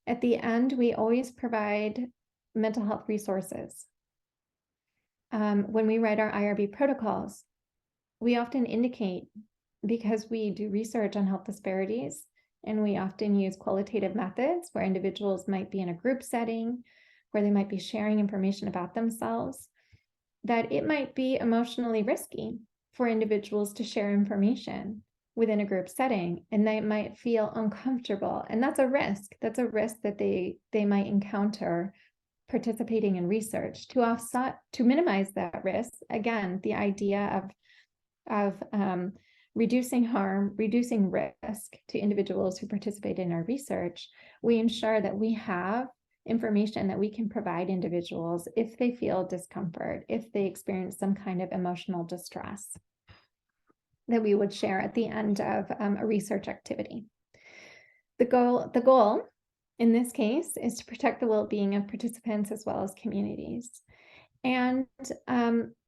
at the end, we always provide mental health resources. When we write our IRB protocols, we often indicate, because we do research on health disparities, and we often use qualitative methods where individuals might be in a group setting, where they might be sharing information about themselves, that it might be emotionally risky for individuals to share information within a group setting, and they might feel uncomfortable. And that's a risk. That's a risk that they might encounter participating in research. To minimize that risk, again, the idea of reducing harm, reducing risk to individuals who participate in our research, we ensure that we have information that we can provide individuals if they feel discomfort, if they experience some kind of emotional distress, that we would share at the end of a research activity. The goal in this case is to protect the well-being of participants as well as communities. And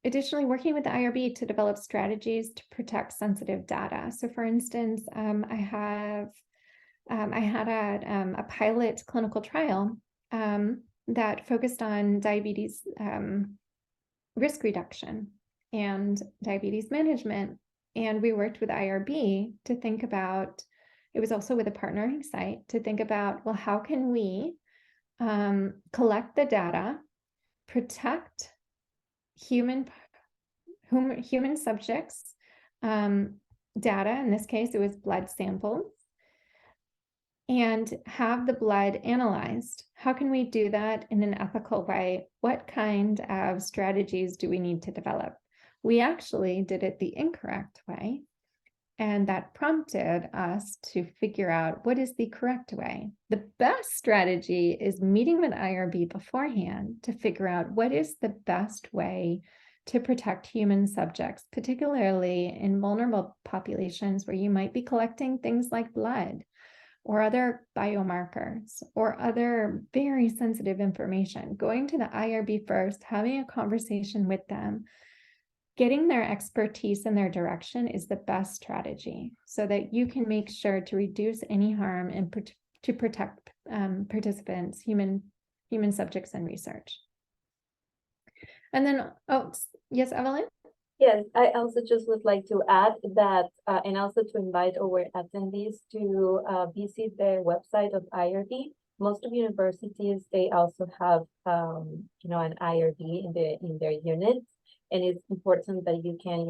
additionally, working with the IRB to develop strategies to protect sensitive data. So for instance, I had a pilot clinical trial that focused on diabetes risk reduction and diabetes management. And we worked with IRB to think about, it was also with a partnering site, to think about, well, how can we collect the data, protect human subjects data, in this case, it was blood samples, and have the blood analyzed. How can we do that in an ethical way? What kind of strategies do we need to develop? We actually did it the incorrect way, and that prompted us to figure out what is the correct way. The best strategy is meeting with IRB beforehand to figure out what is the best way to protect human subjects, particularly in vulnerable populations where you might be collecting things like blood or other biomarkers or other very sensitive information. Going to the IRB first, having a conversation with them, getting their expertise and their direction is the best strategy so that you can make sure to reduce any harm and to protect participants, human subjects in research. And then, oh, yes, Evelyn? Yes, I also just would like to add that, and also to invite our attendees to visit the website of IRB. Most of universities, they also have, an IRB in their units, and it's important that you can,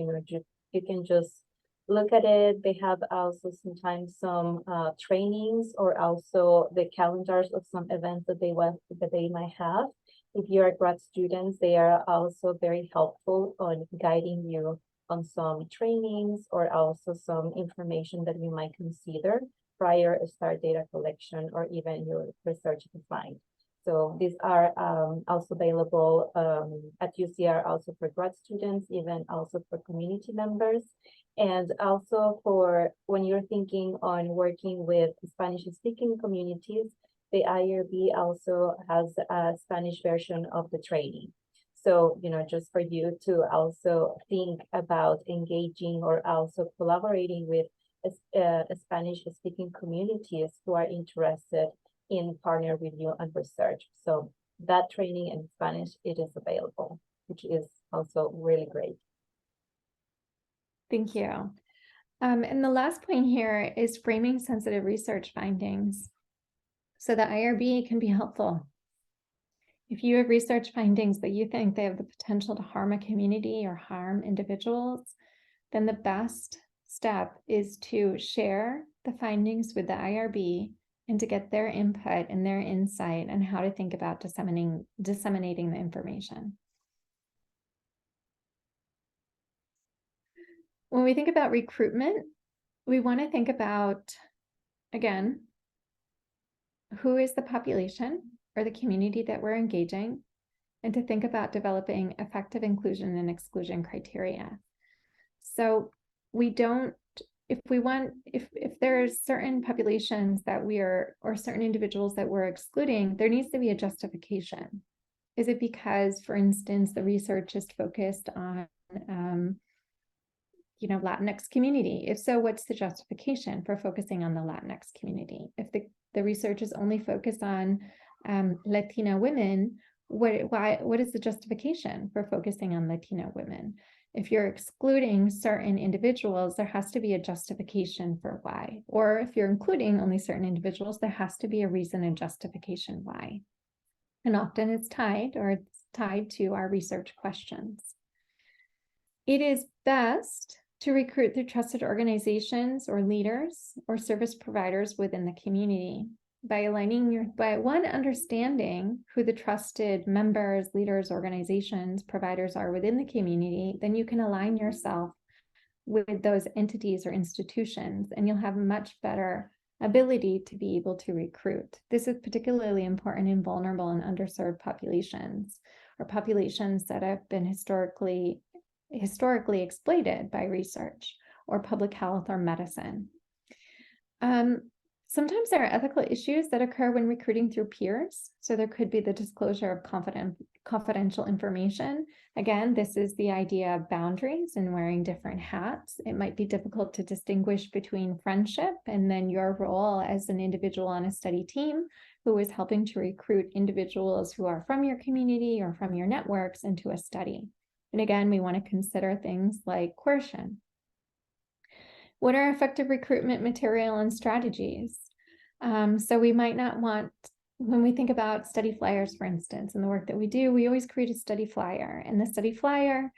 you can just look at it. They have also sometimes some trainings, or also the calendars of some events that they might have. If you're grad students, they are also very helpful on guiding you on some trainings or also some information that you might consider prior to start data collection or even your research design. So these are also available at UCR, also for grad students, even also for community members. And also for when you're thinking on working with Spanish-speaking communities, the IRB also has a Spanish version of the training. So, just for you to also think about engaging or also collaborating with Spanish-speaking communities who are interested in partner with you on research. So that training in Spanish, it is available, which is also really great. Thank you. And the last point here is framing sensitive research findings so that IRB can be helpful. If you have research findings that you think they have the potential to harm a community or harm individuals, then the best step is to share the findings with the IRB and to get their input and their insight on how to think about disseminating the information. When we think about recruitment, we want to think about, again, who is the population or the community that we're engaging, and to think about developing effective inclusion and exclusion criteria. So we don't, if there's certain populations that or certain individuals that we're excluding, there needs to be a justification. Is it because, for instance, the research is focused on, Latinx community? If so, what's the justification for focusing on the Latinx community? If the research is only focused on Latina women, what is the justification for focusing on Latina women? If you're excluding certain individuals, there has to be a justification for why. Or if you're including only certain individuals, there has to be a reason and justification why. And often it's tied to our research questions. It is best to recruit through trusted organizations or leaders or service providers within the community. By understanding who the trusted members, leaders, organizations, providers are within the community, then you can align yourself with those entities or institutions, and you'll have a much better ability to be able to recruit. This is particularly important in vulnerable and underserved populations, or populations that have been historically exploited by research or public health or medicine. Sometimes there are ethical issues that occur when recruiting through peers. So there could be the disclosure of confidential information. Again, this is the idea of boundaries and wearing different hats. It might be difficult to distinguish between friendship and then your role as an individual on a study team who is helping to recruit individuals who are from your community or from your networks into a study. And again, we want to consider things like coercion. What are effective recruitment material and strategies? So we might not want, when we think about study flyers, for instance, and the work that we do, we always create a study flyer. And the study flyer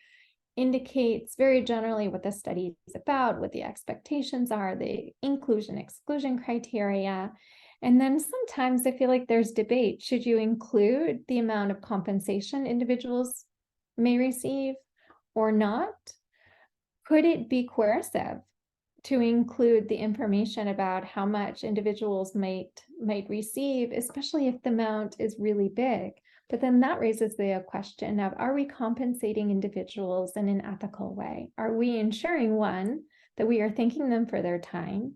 indicates very generally what the study is about, what the expectations are, the inclusion, exclusion criteria. And then sometimes I feel like there's debate. Should you include the amount of compensation individuals may receive or not? Could it be coercive to include the information about how much individuals might receive, especially if the amount is really big? But then that raises the question of, are we compensating individuals in an ethical way? Are we ensuring, one, that we are thanking them for their time,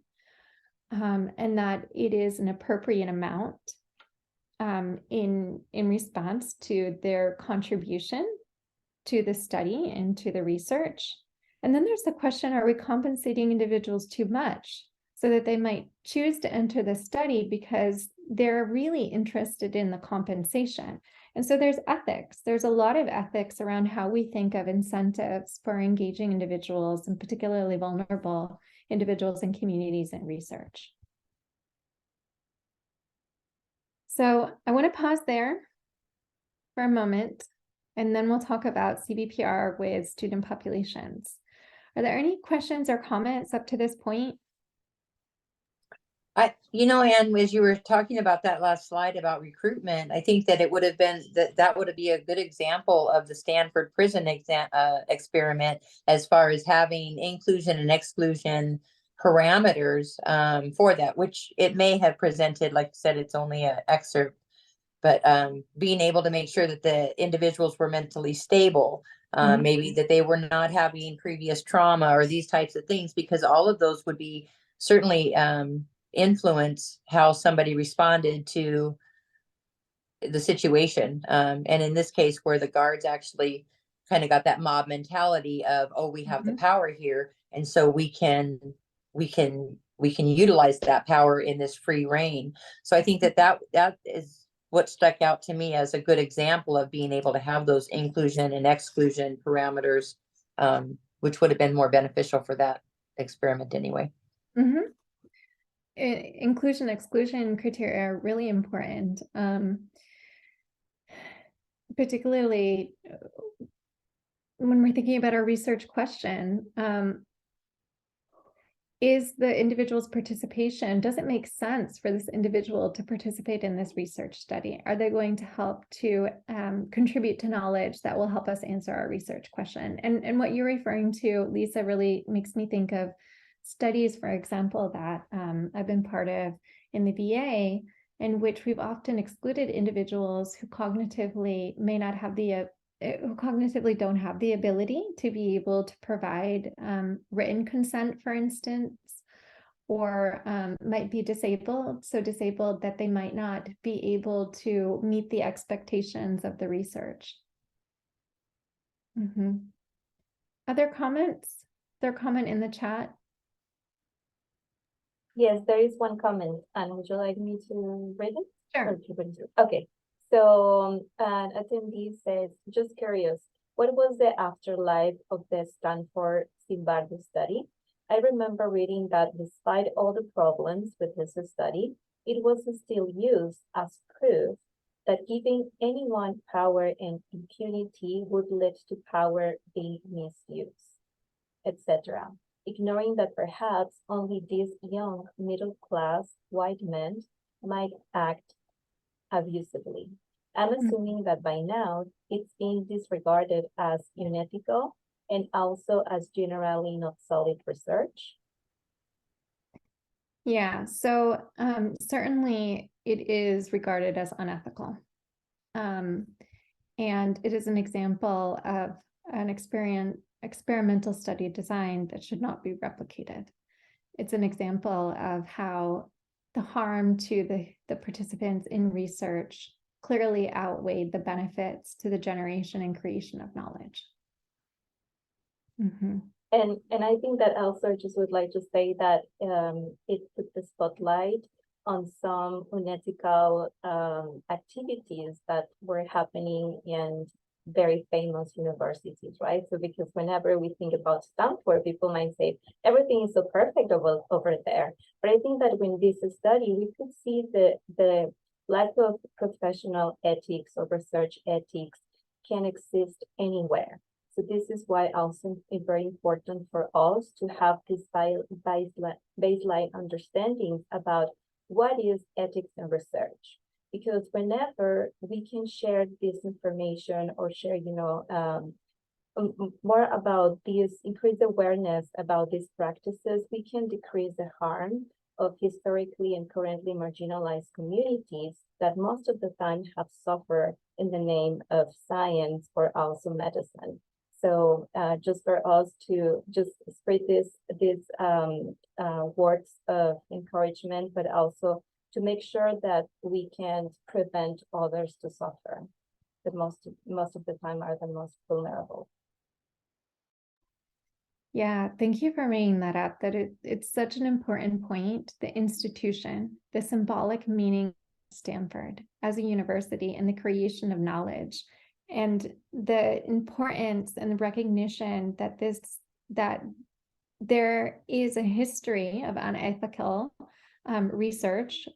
and that it is an appropriate amount in response to their contribution to the study and to the research? And then there's the question, are we compensating individuals too much so that they might choose to enter the study because they're really interested in the compensation? And so there's ethics. There's a lot of ethics around how we think of incentives for engaging individuals, and particularly vulnerable individuals in communities and research. So I want to pause there for a moment, and then we'll talk about CBPR with student populations. Are there any questions or comments up to this point? Anne, as you were talking about that last slide about recruitment, I think that it would have been that would be a good example of the Stanford prison experiment, as far as having inclusion and exclusion parameters for that, which it may have presented. Like I said, it's only an excerpt, but being able to make sure that the individuals were mentally stable, maybe that they were not having previous trauma or these types of things, because all of those would be certainly influence how somebody responded to the situation. And in this case, where the guards actually kind of got that mob mentality of, oh, we have the power here, and so we can utilize that power in this free reign. So I think that is what stuck out to me as a good example of being able to have those inclusion and exclusion parameters, which would have been more beneficial for that experiment anyway. Inclusion, exclusion criteria are really important, particularly when we're thinking about our research question. Is the individual's participation, does it make sense for this individual to participate in this research study? Are they going to help to contribute to knowledge that will help us answer our research question? And what you're referring to, Lisa, really makes me think of studies, for example, that I've been part of in the VA, in which we've often excluded individuals who cognitively may not have who cognitively don't have the ability to be able to provide written consent, for instance, or might be disabled, so disabled that they might not be able to meet the expectations of the research. Other comments? Is there a comment in the chat? Yes, there is one comment. And would you like me to read it? Sure. Okay. So an attendee says, just curious, what was the afterlife of the Stanford Zimbardo study? I remember reading that despite all the problems with this study, it was still used as proof that giving anyone power and impunity would lead to power being misused. etc., ignoring that perhaps only these young middle-class white men might act abusively. I'm assuming that by now it's being disregarded as unethical and also as generally not solid research. Yeah, so certainly it is regarded as unethical. And it is an example of an experimental study design that should not be replicated. It's an example of how the harm to the participants in research clearly outweighed the benefits to the generation and creation of knowledge. Mm-hmm. And I think that also just would like to say that it put the spotlight on some unethical activities that were happening in very famous universities, right? So because whenever we think about Stanford, people might say everything is so perfect over there. But I think that when this study, we could see the lack of professional ethics or research ethics can exist anywhere. So this is why also it's very important for us to have this baseline understandings about what is ethics in research. Because whenever we can share this information or share, more about these, increase awareness about these practices, we can decrease the harm of historically and currently marginalized communities that most of the time have suffered in the name of science or also medicine. So just for us to just spread these words of encouragement, but also to make sure that we can prevent others to suffer. That most of the time are the most vulnerable. Yeah, thank you for bringing that up, that it's such an important point, the institution, the symbolic meaning of Stanford as a university and the creation of knowledge, and the importance and the recognition that there is a history of unethical research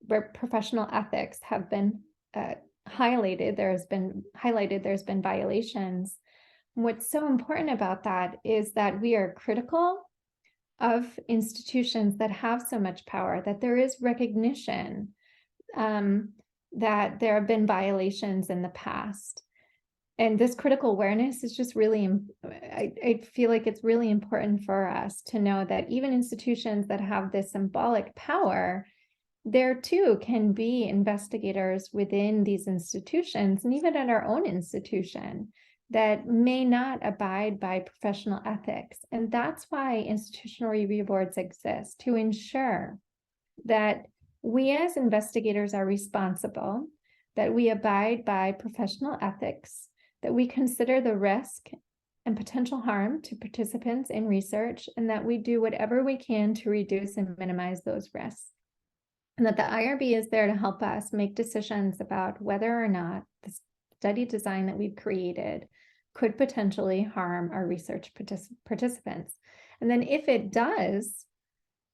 where professional ethics have been highlighted. There's been violations. What's so important about that is that we are critical of institutions that have so much power, that there is recognition that there have been violations in the past. And this critical awareness is just really, I feel like it's really important for us to know that even institutions that have this symbolic power, there too can be investigators within these institutions and even at our own institution that may not abide by professional ethics. And that's why institutional review boards exist, to ensure that we as investigators are responsible, that we abide by professional ethics, that we consider the risk and potential harm to participants in research, and that we do whatever we can to reduce and minimize those risks. And that the IRB is there to help us make decisions about whether or not the study design that we've created could potentially harm our research participants. And then if it does,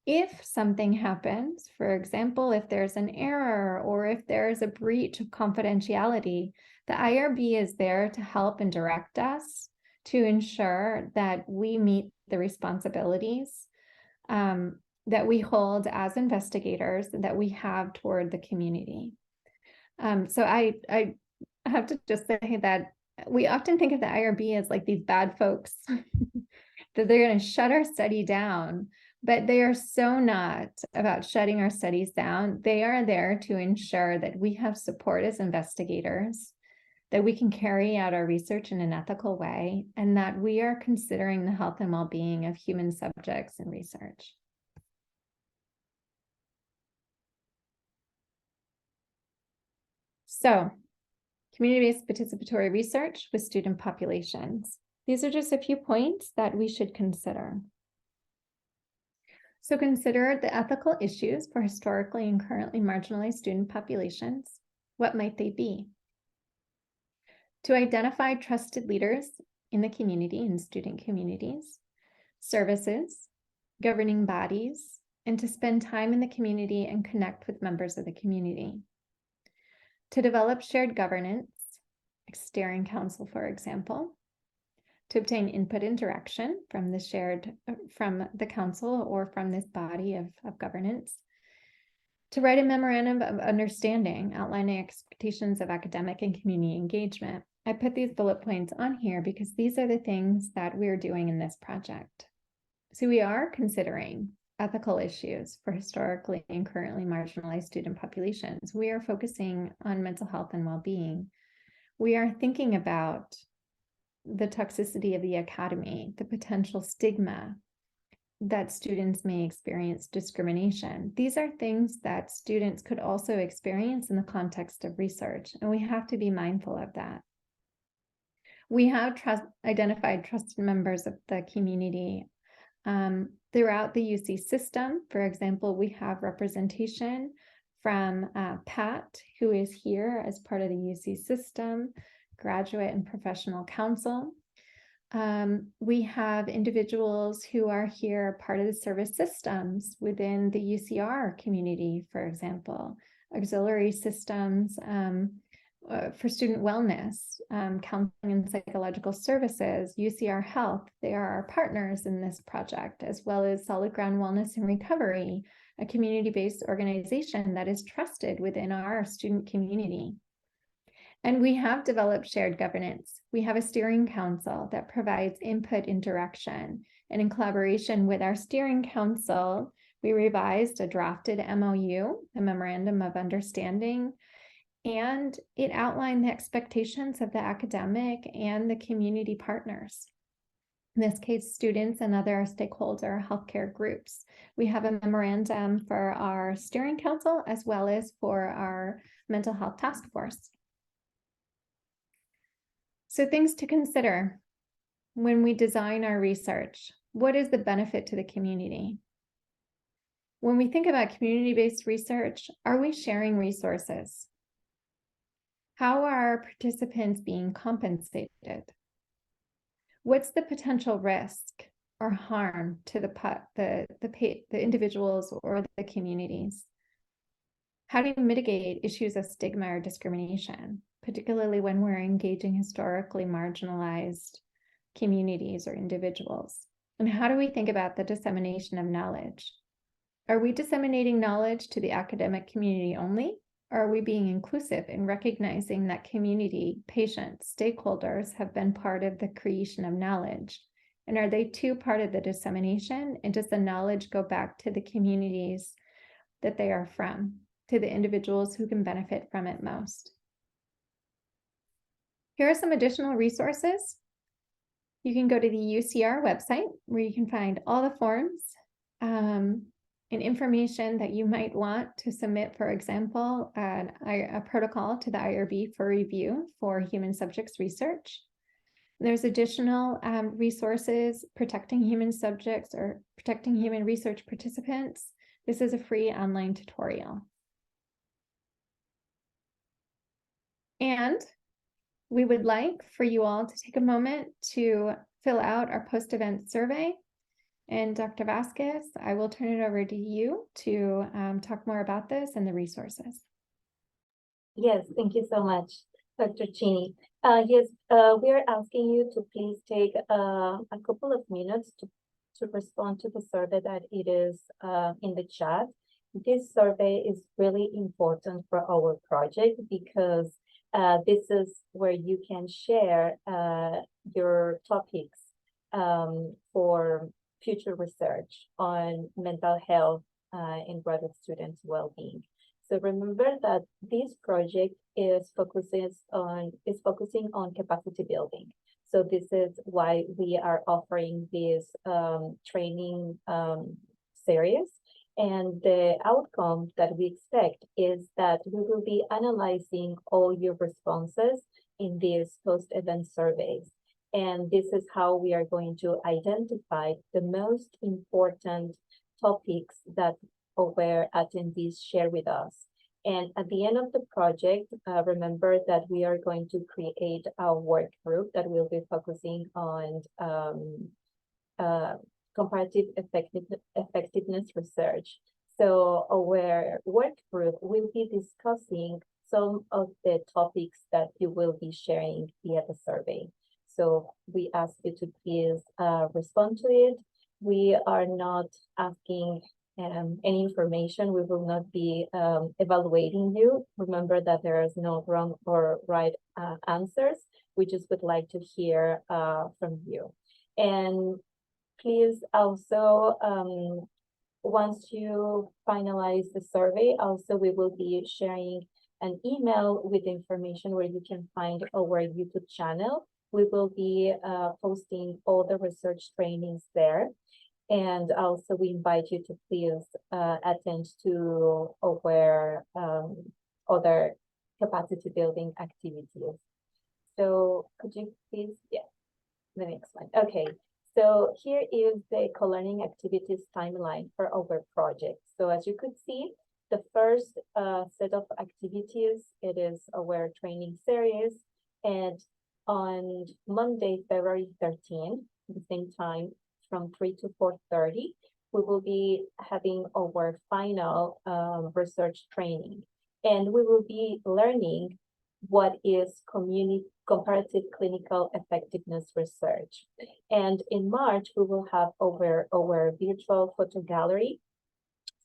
if something happens, for example, if there's an error or if there's a breach of confidentiality, the IRB is there to help and direct us to ensure that we meet the responsibilities that we hold as investigators that we have toward the community. So I have to just say that we often think of the IRB as like these bad folks, that they're going to shut our study down, but they are so not about shutting our studies down. They are there to ensure that we have support as investigators, that we can carry out our research in an ethical way, and that we are considering the health and well-being of human subjects in research. So, community-based participatory research with student populations. These are just a few points that we should consider. So consider the ethical issues for historically and currently marginalized student populations. What might they be? To identify trusted leaders in the community and student communities, services, governing bodies, and to spend time in the community and connect with members of the community. To develop shared governance, like steering council, for example, to obtain input and direction from the council or from this body of governance, to write a memorandum of understanding outlining expectations of academic and community engagement. I put these bullet points on here because these are the things that we're doing in this project. So we are considering ethical issues for historically and currently marginalized student populations. We are focusing on mental health and well-being. We are thinking about the toxicity of the academy, the potential stigma that students may experience discrimination. These are things that students could also experience in the context of research, and we have to be mindful of that. We have identified trusted members of the community throughout the UC system. For example, we have representation from Pat, who is here as part of the UC system, graduate and professional council. We have individuals who are here part of the service systems within the UCR community, for example, auxiliary systems for student wellness, counseling and psychological services, UCR Health. They are our partners in this project, as well as Solid Ground Wellness and Recovery, a community-based organization that is trusted within our student community. And we have developed shared governance. We have a steering council that provides input and direction. And in collaboration with our steering council, we revised a drafted MOU, a memorandum of understanding, and it outlined the expectations of the academic and the community partners. In this case, students and other stakeholder healthcare groups. We have a memorandum for our steering council as well as for our mental health task force. So things to consider when we design our research. What is the benefit to the community? When we think about community-based research, are we sharing resources? How are participants being compensated? What's the potential risk or harm to the individuals or the communities? How do you mitigate issues of stigma or discrimination, particularly when we're engaging historically marginalized communities or individuals? And how do we think about the dissemination of knowledge? Are we disseminating knowledge to the academic community only? Or are we being inclusive in recognizing that community, patients, stakeholders have been part of the creation of knowledge? And are they too part of the dissemination? And does the knowledge go back to the communities that they are from, to the individuals who can benefit from it most? Here are some additional resources. You can go to the UCR website where you can find all the forms and information that you might want to submit, for example, a protocol to the IRB for review for human subjects research. There's additional resources protecting human subjects or protecting human research participants. This is a free online tutorial. And we would like for you all to take a moment to fill out our post-event survey. And Dr. Vasquez, I will turn it over to you to talk more about this and the resources. Yes, thank you so much, Dr. Cheney. Yes, we are asking you to please take a couple of minutes to respond to the survey that it is in the chat. This survey is really important for our project because this is where you can share your topics for future research on mental health and graduate students' well-being. So remember that this project is focusing on capacity building. So this is why we are offering this training series. And the outcome that we expect is that we will be analyzing all your responses in these post-event surveys. And this is how we are going to identify the most important topics that our attendees share with us. And at the end of the project, remember that we are going to create a work group that will be focusing on comparative effectiveness research. So our work group will be discussing some of the topics that you will be sharing via the survey. So we ask you to please respond to it. We are not asking any information. We will not be evaluating you. Remember that there is no wrong or right answers. We just would like to hear from you. And please also, once you finalize the survey, also we will be sharing an email with information where you can find our YouTube channel. We will be posting all the research trainings there. And also we invite you to please attend to our other capacity building activities. So could you please, yeah, the next one. Okay, so here is the co-learning activities timeline for our project. So as you could see, the first set of activities, it is our training series. And on Monday, February 13th, at the same time, from 3 to 4:30, we will be having our final research training. And we will be learning what is comparative clinical effectiveness research. And in March, we will have our virtual photo gallery.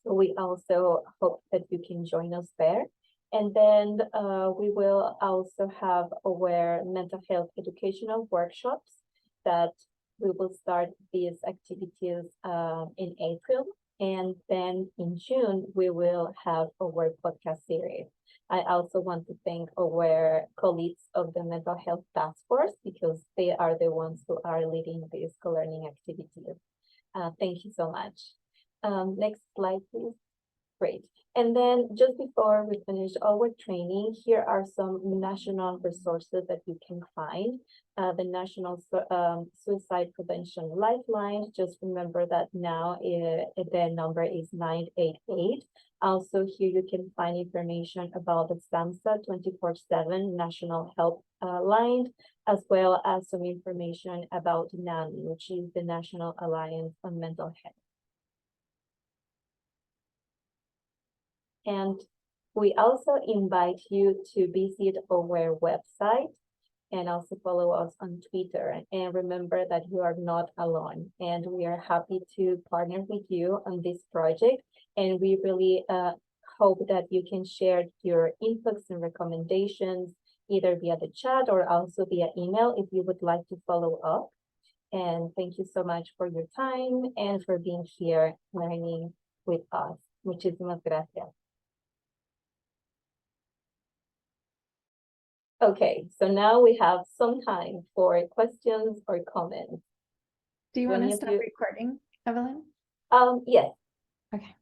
So we also hope that you can join us there. And then we will also have our mental health educational workshops that we will start these activities in April. And then in June, we will have our podcast series. I also want to thank our colleagues of the Mental Health Task Force because they are the ones who are leading these co-learning activities. Thank you so much. Next slide, please. Great. And then just before we finish our training, here are some national resources that you can find. The National Suicide Prevention Lifeline. Just remember that now the number is 988. Also here you can find information about the SAMHSA 24/7 National Help Line, as well as some information about NAMI, which is the National Alliance on Mental Health. And we also invite you to visit our website and also follow us on Twitter. And remember that you are not alone. And we are happy to partner with you on this project. And we really hope that you can share your inputs and recommendations either via the chat or also via email if you would like to follow up. And thank you so much for your time and for being here learning with us. Muchísimas gracias. Okay, so now we have some time for questions or comments. Do you want Any to of stop you- recording, Evelyn? Yes. Okay.